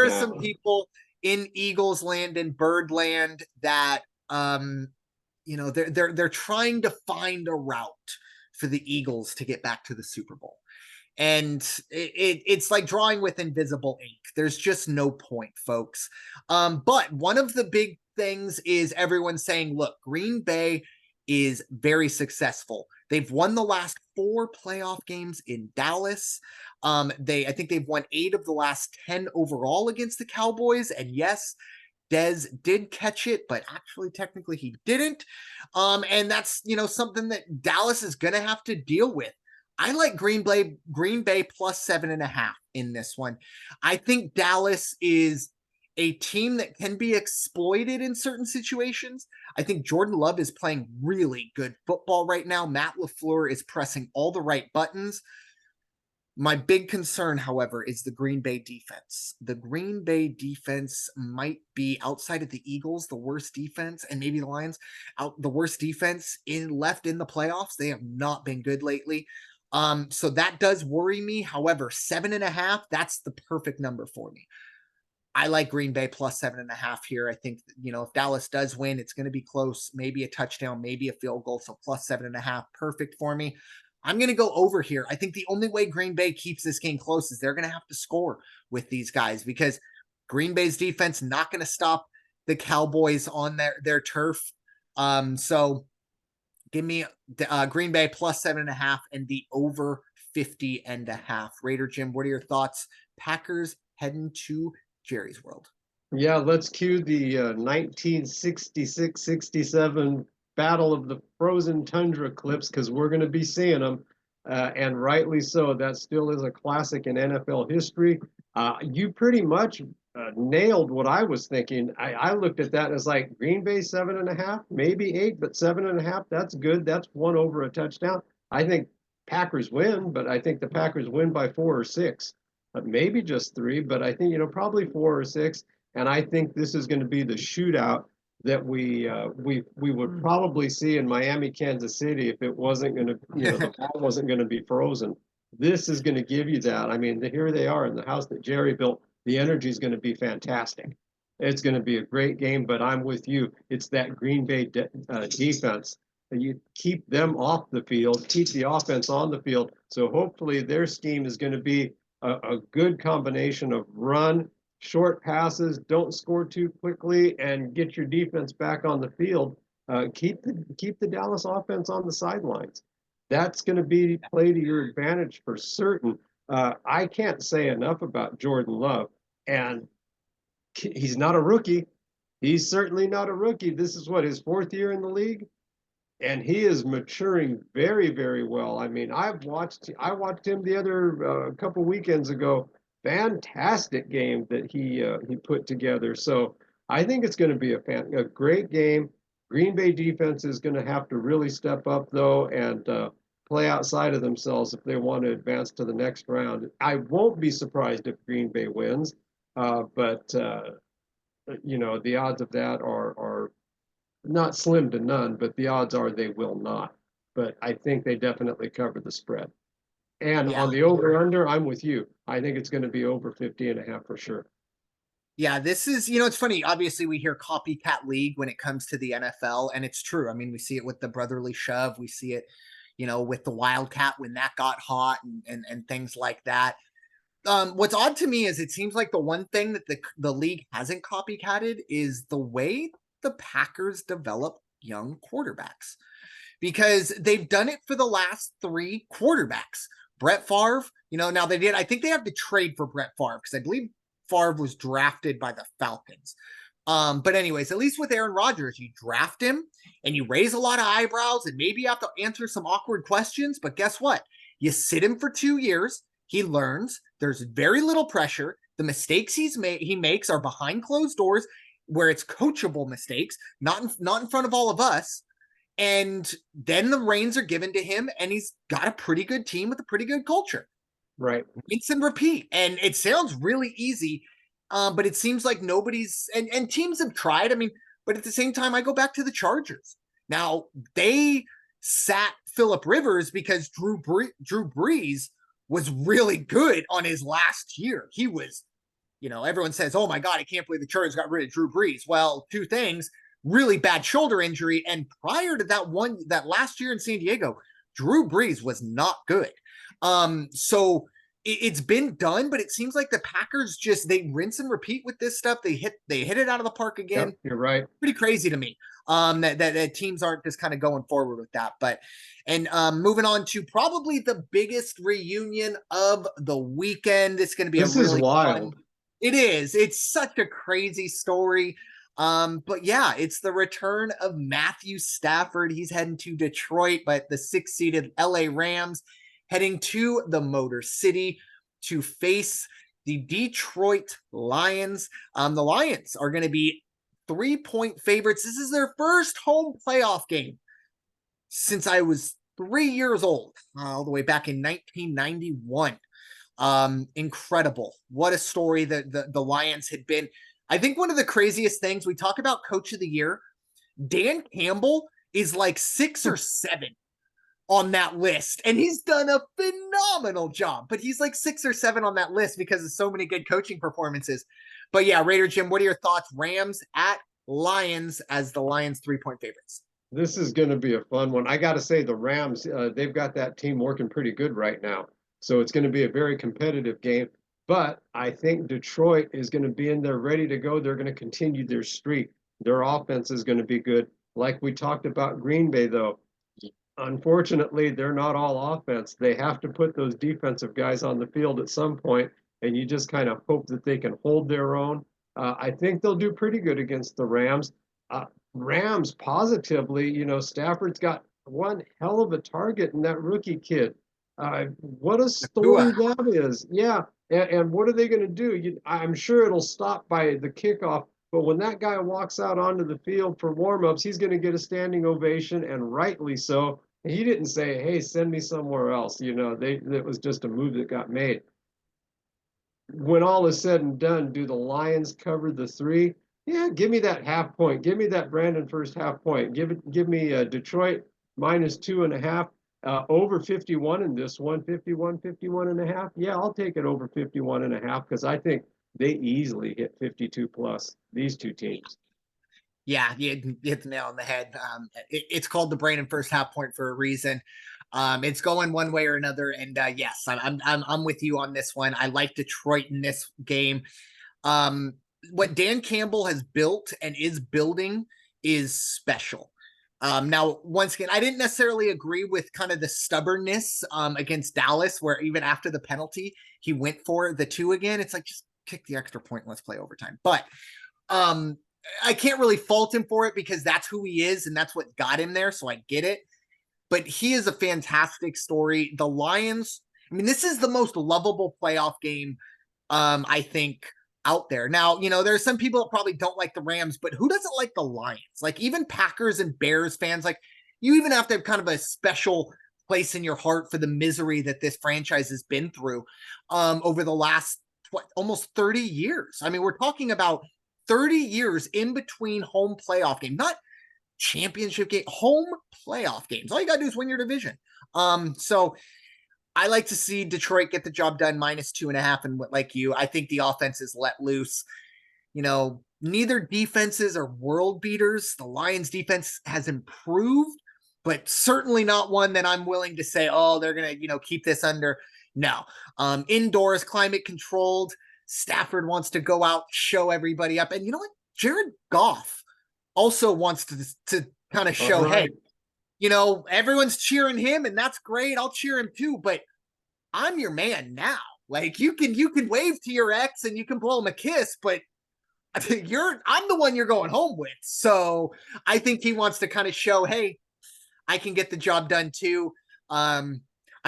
are Yeah. some people in Eagles land and Birdland that they're trying to find a route for the Eagles to get back to the Super Bowl. And it's like drawing with invisible ink. There's just no point, folks. But one of the big things is everyone saying, look, Green Bay is very successful. They've won the last 4 playoff games in Dallas. I think they've won 8 of the last 10 overall against the Cowboys. And yes, Dez did catch it, but actually technically he didn't. And that's, something that Dallas is going to have to deal with. I like Green Bay plus 7.5 in this one. I think Dallas is a team that can be exploited in certain situations. I think Jordan Love is playing really good football right now. Matt LaFleur is pressing all the right buttons. My big concern, however, is the Green Bay defense. The Green Bay defense might be, outside of the Eagles, the worst defense, and maybe the Lions, the worst defense left in the playoffs. They have not been good lately. So that does worry me. However, 7.5, that's the perfect number for me. I like Green Bay plus 7.5 here. I think, if Dallas does win, it's going to be close, maybe a touchdown, maybe a field goal. So plus 7.5, perfect for me. I'm going to go over here. I think the only way Green Bay keeps this game close is they're going to have to score with these guys, because Green Bay's defense not going to stop the Cowboys on their turf. So give me Green Bay plus 7.5 and the over 50.5. Raider Jim, what are your thoughts? Packers heading to Jerry's World. Yeah, let's cue the 1966-67 Battle of the Frozen Tundra clips, because we're going to be seeing them, and rightly so. That still is a classic in NFL history. You pretty much nailed what I was thinking. I looked at that as like Green Bay 7.5, maybe 8, but 7.5, that's good. That's 1 over a touchdown. I think Packers win, but I think the Packers win by 4 or 6. Maybe just 3, but I think, probably 4 or 6. And I think this is going to be the shootout that we would probably see in Miami, Kansas City, if it wasn't going to, the ball wasn't going to be frozen. This is going to give you that. I mean, here they are in the house that Jerry built. The energy is going to be fantastic. It's going to be a great game, but I'm with you. It's that Green Bay defense. You keep them off the field, keep the offense on the field. So hopefully their scheme is going to be a good combination of run, short passes, don't score too quickly, and get your defense back on the field. Keep the Dallas offense on the sidelines. That's going to be play to your advantage for certain. I can't say enough about Jordan Love. And he's not a rookie. He's certainly not a rookie. This is what, his fourth year in the league? And he is maturing very, very well. I mean, I watched him the other couple weekends ago. Fantastic game that he put together. So I think it's going to be a great game. Green Bay defense is going to have to really step up though and play outside of themselves if they want to advance to the next round. I won't be surprised if Green Bay wins, but the odds of that are not slim to none, but the odds are they will not. But I think they definitely cover the spread. And Yeah. on the over-under, I'm with you. I think it's going to be over 50.5 for sure. Yeah, this is, it's funny. Obviously, we hear copycat league when it comes to the NFL, and it's true. I mean, we see it with the brotherly shove. We see it, with the Wildcat when that got hot and things like that. What's odd to me is it seems like the one thing that the league hasn't copycatted is the way the Packers develop young quarterbacks, because they've done it for the last three quarterbacks. Brett Favre, now I think they have to trade for Brett Favre because I believe Favre was drafted by the Falcons. But anyways, at least with Aaron Rodgers, you draft him and you raise a lot of eyebrows and maybe you have to answer some awkward questions. But guess what? You sit him for 2 years. He learns. There's very little pressure. The mistakes he makes are behind closed doors, where it's coachable mistakes, not in front of all of us. And then the reins are given to him, and he's got a pretty good team with a pretty good culture. Right. Rinse and repeat. And it sounds really easy, but it seems like nobody's and teams have tried. I mean, but at the same time, I go back to the Chargers. Now they sat Phillip Rivers because Drew Brees was really good on his last year. He was, everyone says, "Oh my God, I can't believe the Chargers got rid of Drew Brees." Well, two things: really bad shoulder injury, and prior to that last year in San Diego, Drew Brees was not good. So it's been done, but it seems like the Packers they rinse and repeat with this stuff. They hit it out of the park again. Yep, you're right. Pretty crazy to me. That teams aren't just kind of going forward with that. But moving on to probably the biggest reunion of the weekend. It's going to be This a really is wild. fun. It is. It's such a crazy story. But yeah, it's the return of Matthew Stafford. He's heading to Detroit, but the 6-seeded LA Rams heading to the Motor City to face the Detroit Lions. The Lions are going to be 3-point favorites. This is their first home playoff game since I was 3 years old, all the way back in 1991. Incredible. What a story that the Lions had been. I think one of the craziest things, we talk about coach of the year, Dan Campbell is like 6 or 7 on that list, and he's done a phenomenal job, but he's like 6 or 7 on that list because of so many good coaching performances. But yeah, Raider Jim, what are your thoughts? Rams at Lions as the Lions 3-point favorites. This is going to be a fun one. I got to say the Rams, they've got that team working pretty good right now. So it's going to be a very competitive game. But I think Detroit is going to be in there ready to go. They're going to continue their streak. Their offense is going to be good. Like we talked about Green Bay, though, unfortunately, they're not all offense. They have to put those defensive guys on the field at some point, and you just kind of hope that they can hold their own. I think they'll do pretty good against the Rams. Rams positively, Stafford's got one hell of a target in that rookie kid. What a story that is. Yeah. And what are they going to do? I'm sure it'll stop by the kickoff, but when that guy walks out onto the field for warmups, he's going to get a standing ovation, and rightly so. He didn't say, "Hey, send me somewhere else." It was just a move that got made. When all is said and done, do the Lions cover the 3? Yeah, give me that half point. Give me that Brandon Ferst half point. Give me Detroit minus 2.5. Over 51 in this one, 51.5. Yeah, I'll take it over 51.5 because I think they easily hit 52 plus, these two teams. Yeah, you hit the nail on the head. It's called the Brandon Ferst half point for a reason. It's going one way or another, and yes, I'm with you on this one. I like Detroit in this game. What Dan Campbell has built and is building is special. Now, once again, I didn't necessarily agree with kind of the stubbornness against Dallas, where even after the penalty, he went for the 2 again. It's like, just kick the extra point. Let's play overtime. But I can't really fault him for it because that's who he is and that's what got him there. So I get it. But he is a fantastic story. The Lions, I mean, this is the most lovable playoff game, I think, out there. Now, there's some people that probably don't like the Rams, but who doesn't like the Lions? Like, even Packers and Bears fans, like, you even have to have kind of a special place in your heart for the misery that this franchise has been through over the last, almost 30 years. I mean, we're talking about 30 years in between home playoff games, not championship game, home playoff games. All you gotta do is win your division. So I like to see Detroit get the job done -2.5. And like you, I think the offense is let loose. Neither defenses are world beaters. The Lions defense has improved, but certainly not one that I'm willing to say, oh, they're gonna, keep this under. No. Indoors, climate controlled. Stafford wants to go out, show everybody up. And you know what? Jared Goff also wants to kind of show, right. Hey, everyone's cheering him and that's great. I'll cheer him too, but I'm your man now. Like you can wave to your ex and you can blow him a kiss, but I'm the one you're going home with. So I think he wants to kind of show, hey, I can get the job done too. I'm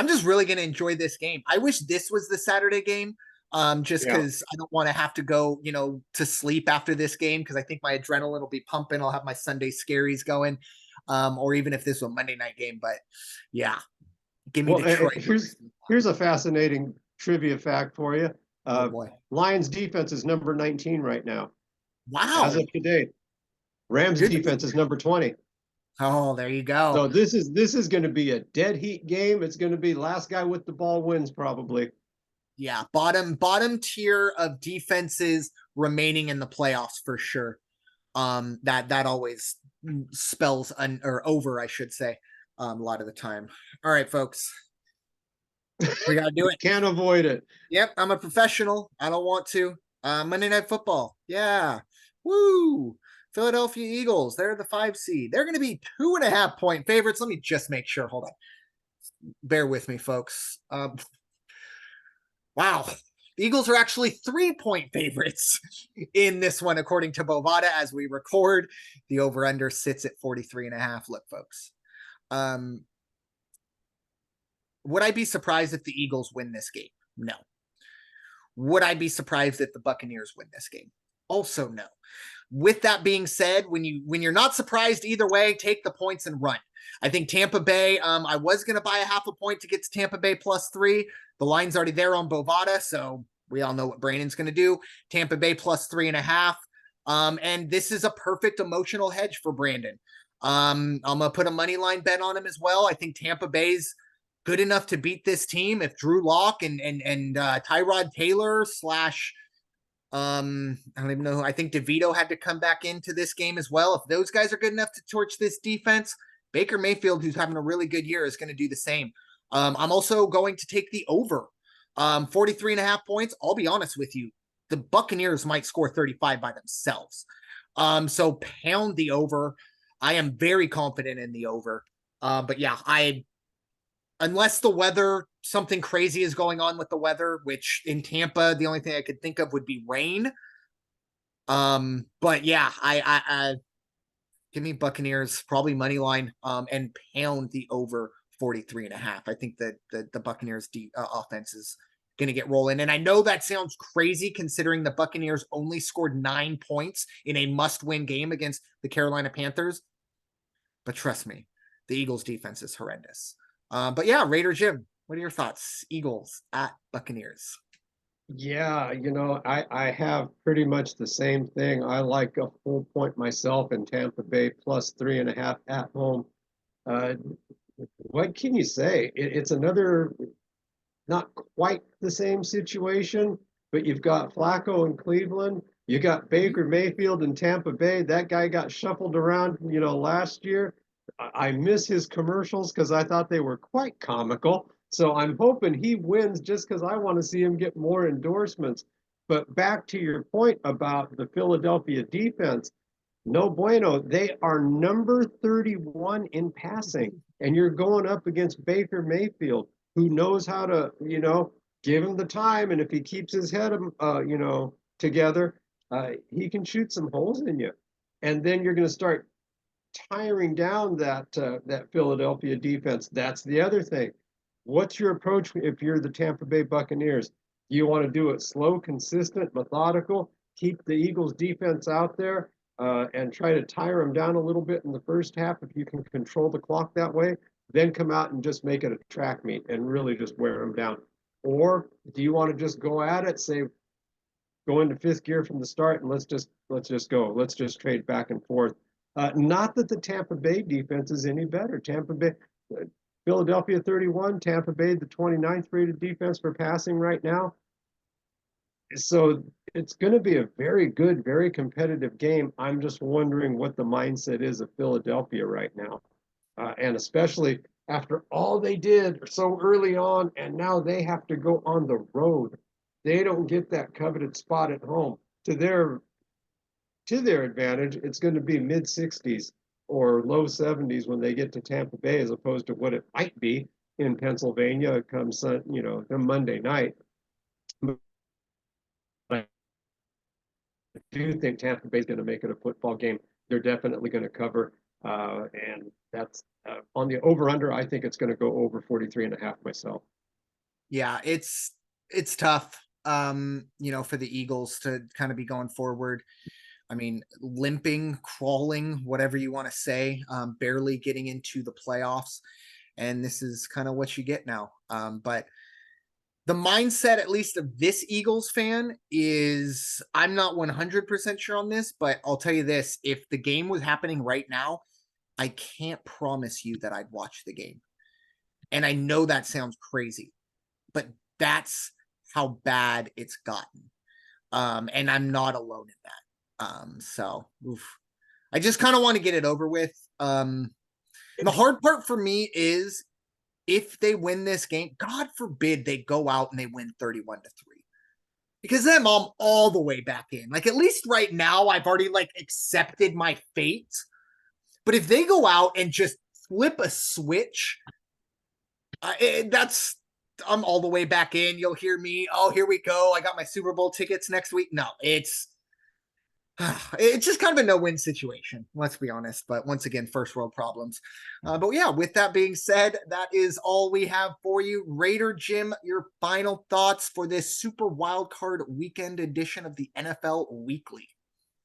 just really going to enjoy this game. I wish this was the Saturday game. Just because I don't want to have to go, to sleep after this game because I think my adrenaline will be pumping. I'll have my Sunday scaries going, or even if this was a Monday night game. But yeah, give me Detroit. Here's a fascinating trivia fact for you. Oh boy. Lions defense is number 19 right now. Wow. As of today. Rams defense is number 20. Oh, there you go. So this is going to be a dead heat game. It's going to be last guy with the ball wins probably. Yeah, bottom tier of defenses remaining in the playoffs for sure. That always spells or over, I should say, a lot of the time. All right, folks, we gotta do it. Can't avoid it. Yep, I'm a professional. I don't want to. Monday Night Football. Yeah, woo! Philadelphia Eagles. They're the 5 seed. They're going to be 2.5 point favorites. Let me just make sure. Hold on. Bear with me, folks. Wow. The Eagles are actually 3 point favorites in this one, according to Bovada, as we record. The over-under sits at 43.5. Look, folks. Would I be surprised if the Eagles win this game? No. Would I be surprised if the Buccaneers win this game? Also, no. With that being said, when you're not surprised either way, take the points and run. I think Tampa Bay, I was going to buy a 0.5 point to get to Tampa Bay +3. The line's already there on Bovada, so we all know what Brandon's going to do. Tampa Bay +3.5. And this is a perfect emotional hedge for Brandon. I'm going to put a money line bet on him as well. I think Tampa Bay's good enough to beat this team if Drew Lock and Tyrod Taylor / I don't even know. I think DeVito had to come back into this game as well. If those guys are good enough to torch this defense, Baker Mayfield, who's having a really good year, is going to do the same. I'm also going to take the over. 43.5 points. I'll be honest with you. The Buccaneers might score 35 by themselves. So pound the over. I am very confident in the over. But yeah, unless the weather, something crazy is going on with the weather, which in Tampa, the only thing I could think of would be rain. But yeah, I give me Buccaneers, probably money line, and pound the over 43.5. I think that the Buccaneers offense is going to get rolling. And I know that sounds crazy considering the Buccaneers only scored 9 points in a must-win game against the Carolina Panthers. But trust me, the Eagles defense is horrendous. But yeah, Raider Jim, what are your thoughts? Eagles at Buccaneers. Yeah, I have pretty much the same thing. I like a full point myself in Tampa Bay +3.5 at home. What can you say? It's another, not quite the same situation, but you've got Flacco in Cleveland. You got Baker Mayfield in Tampa Bay. That guy got shuffled around, last year. I miss his commercials because I thought they were quite comical. So I'm hoping he wins just because I want to see him get more endorsements. But back to your point about the Philadelphia defense, no bueno. They are number 31 in passing. And you're going up against Baker Mayfield, who knows how to, give him the time, and if he keeps his head, together, he can shoot some holes in you, and then you're going to start tiring down that Philadelphia defense. That's the other thing. What's your approach if you're the Tampa Bay Buccaneers? Do you want to do it slow, consistent, methodical, keep the Eagles defense out there, and try to tire them down a little bit in the first half if you can control the clock that way, then come out and just make it a track meet and really just wear them down? Or do you want to just go at it, say, go into fifth gear from the start, and let's just go. Let's just trade back and forth. Not that the Tampa Bay defense is any better. Tampa Bay, Philadelphia 31, Tampa Bay the 29th rated defense for passing right now. So it's going to be a very good, very competitive game. I'm just wondering what the mindset is of Philadelphia right now, and especially after all they did so early on, and now they have to go on the road. They don't get that coveted spot at home. To their advantage, it's going to be mid 60s or low 70s when they get to Tampa Bay, as opposed to what it might be in Pennsylvania come Monday night. But I do think Tampa Bay is going to make it a football game. They're definitely going to cover, and that's on the over/under. I think it's going to go over 43.5 myself. Yeah, it's tough, for the Eagles to kind of be going forward. I mean, limping, crawling, whatever you want to say, barely getting into the playoffs. And this is kind of what you get now. But the mindset, at least of this Eagles fan, is I'm not 100% sure on this, but I'll tell you this. If the game was happening right now, I can't promise you that I'd watch the game. And I know that sounds crazy, but that's how bad it's gotten. And I'm not alone in that. I just kind of want to get it over with. The hard part for me is if they win this game, God forbid they go out and they win 31-3. Because then I'm all the way back in. Like, at least right now, I've already accepted my fate. But if they go out and just flip a switch, I'm all the way back in. You'll hear me, oh, here we go. I got my Super Bowl tickets next week. No, it's just kind of a no-win situation, let's be honest. But once again, first world problems. But yeah, with that being said, that is all we have for you. Raider Jim, your final thoughts for this Super Wildcard weekend edition of the NFL Weekly.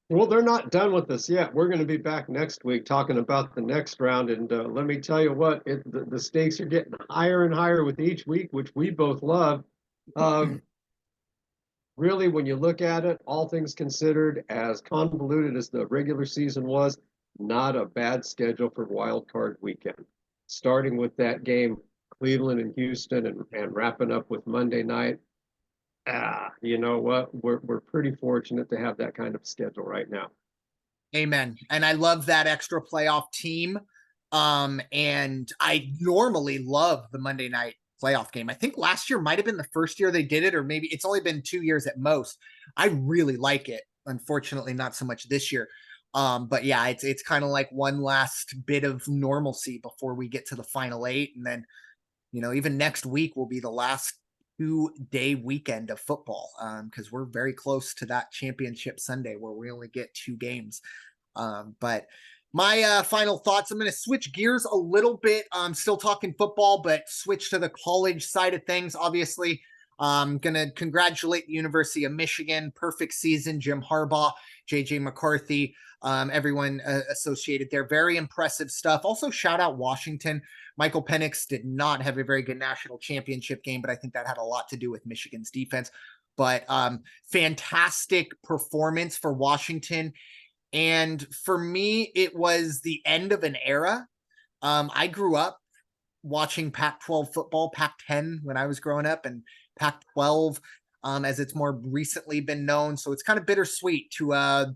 Well, they're not done with us yet. We're going to be back next week talking about the next round. And let me tell you what, the stakes are getting higher and higher with each week, which we both love. Really, when you look at it, all things considered, as convoluted as the regular season was, not a bad schedule for Wild Card weekend. Starting with that game, Cleveland and Houston, and wrapping up with Monday night. You know what? We're pretty fortunate to have that kind of schedule right now. Amen. And I love that extra playoff team. And I normally love the Monday night playoff game. I think last year might have been the first year they did it, or maybe it's only been 2 years at most. I really like it. Unfortunately, not so much this year. But yeah, it's kind of like one last bit of normalcy before we get to the final 8. And then, even next week will be the last 2-day weekend of football, because we're very close to that championship Sunday where we only get 2 games. But my final thoughts, I'm going to switch gears a little bit. I'm still talking football, but switch to the college side of things. Obviously, I'm going to congratulate the University of Michigan. Perfect season. Jim Harbaugh, JJ McCarthy, everyone associated there. Very impressive stuff. Also, shout out Washington. Michael Penix did not have a very good national championship game, but I think that had a lot to do with Michigan's defense. But fantastic performance for Washington. And for me, it was the end of an era. I grew up watching Pac-12 football, Pac-10 when I was growing up, and Pac-12 as it's more recently been known. So it's kind of bittersweet to,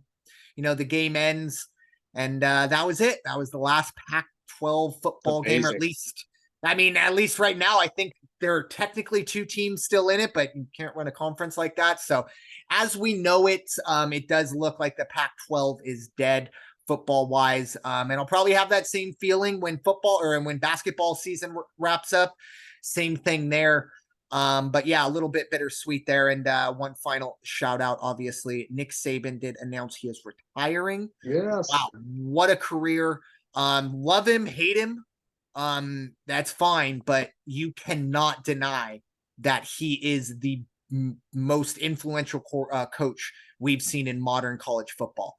the game ends. And that was it. That was the last Pac-12 football game, or at least right now, I think there are technically 2 teams still in it, but you can't run a conference like that. So as we know it, it does look like the Pac-12 is dead football wise. And I'll probably have that same feeling when when basketball season wraps up. Same thing there. But yeah, a little bit bittersweet there. And one final shout out, obviously, Nick Saban did announce he is retiring. Yes. Wow, what a career. Love him, hate him. That's fine, but you cannot deny that he is the most influential coach we've seen in modern college football.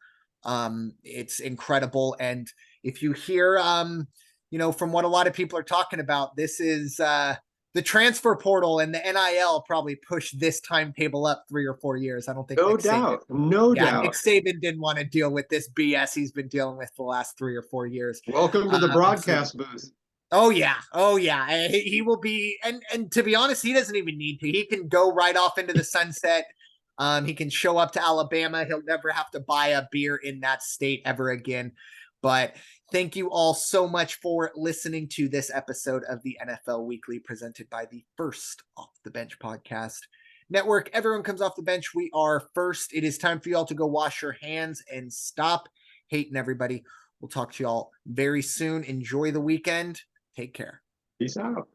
It's incredible. And if you hear, from what a lot of people are talking about, this is the transfer portal and the NIL probably pushed this timetable up 3 or 4 years. I don't think No Nick Saban. doubt. No Yeah, Nick doubt. Saban didn't want to deal with this BS he's been dealing with the last 3 or 4 years. Welcome to the So, broadcast booth. oh yeah. He will be, and to be honest, he doesn't even need to. He can go right off into the sunset. He can show up to Alabama. He'll never have to buy a beer in that state ever again. But thank you all so much for listening to this episode of the NFL Weekly presented by the First Off the Bench podcast network. Everyone comes off the bench. We are First. It is time for y'all to go wash your hands and stop hating everybody. We'll talk to y'all very soon. Enjoy the weekend. Take care. Peace out.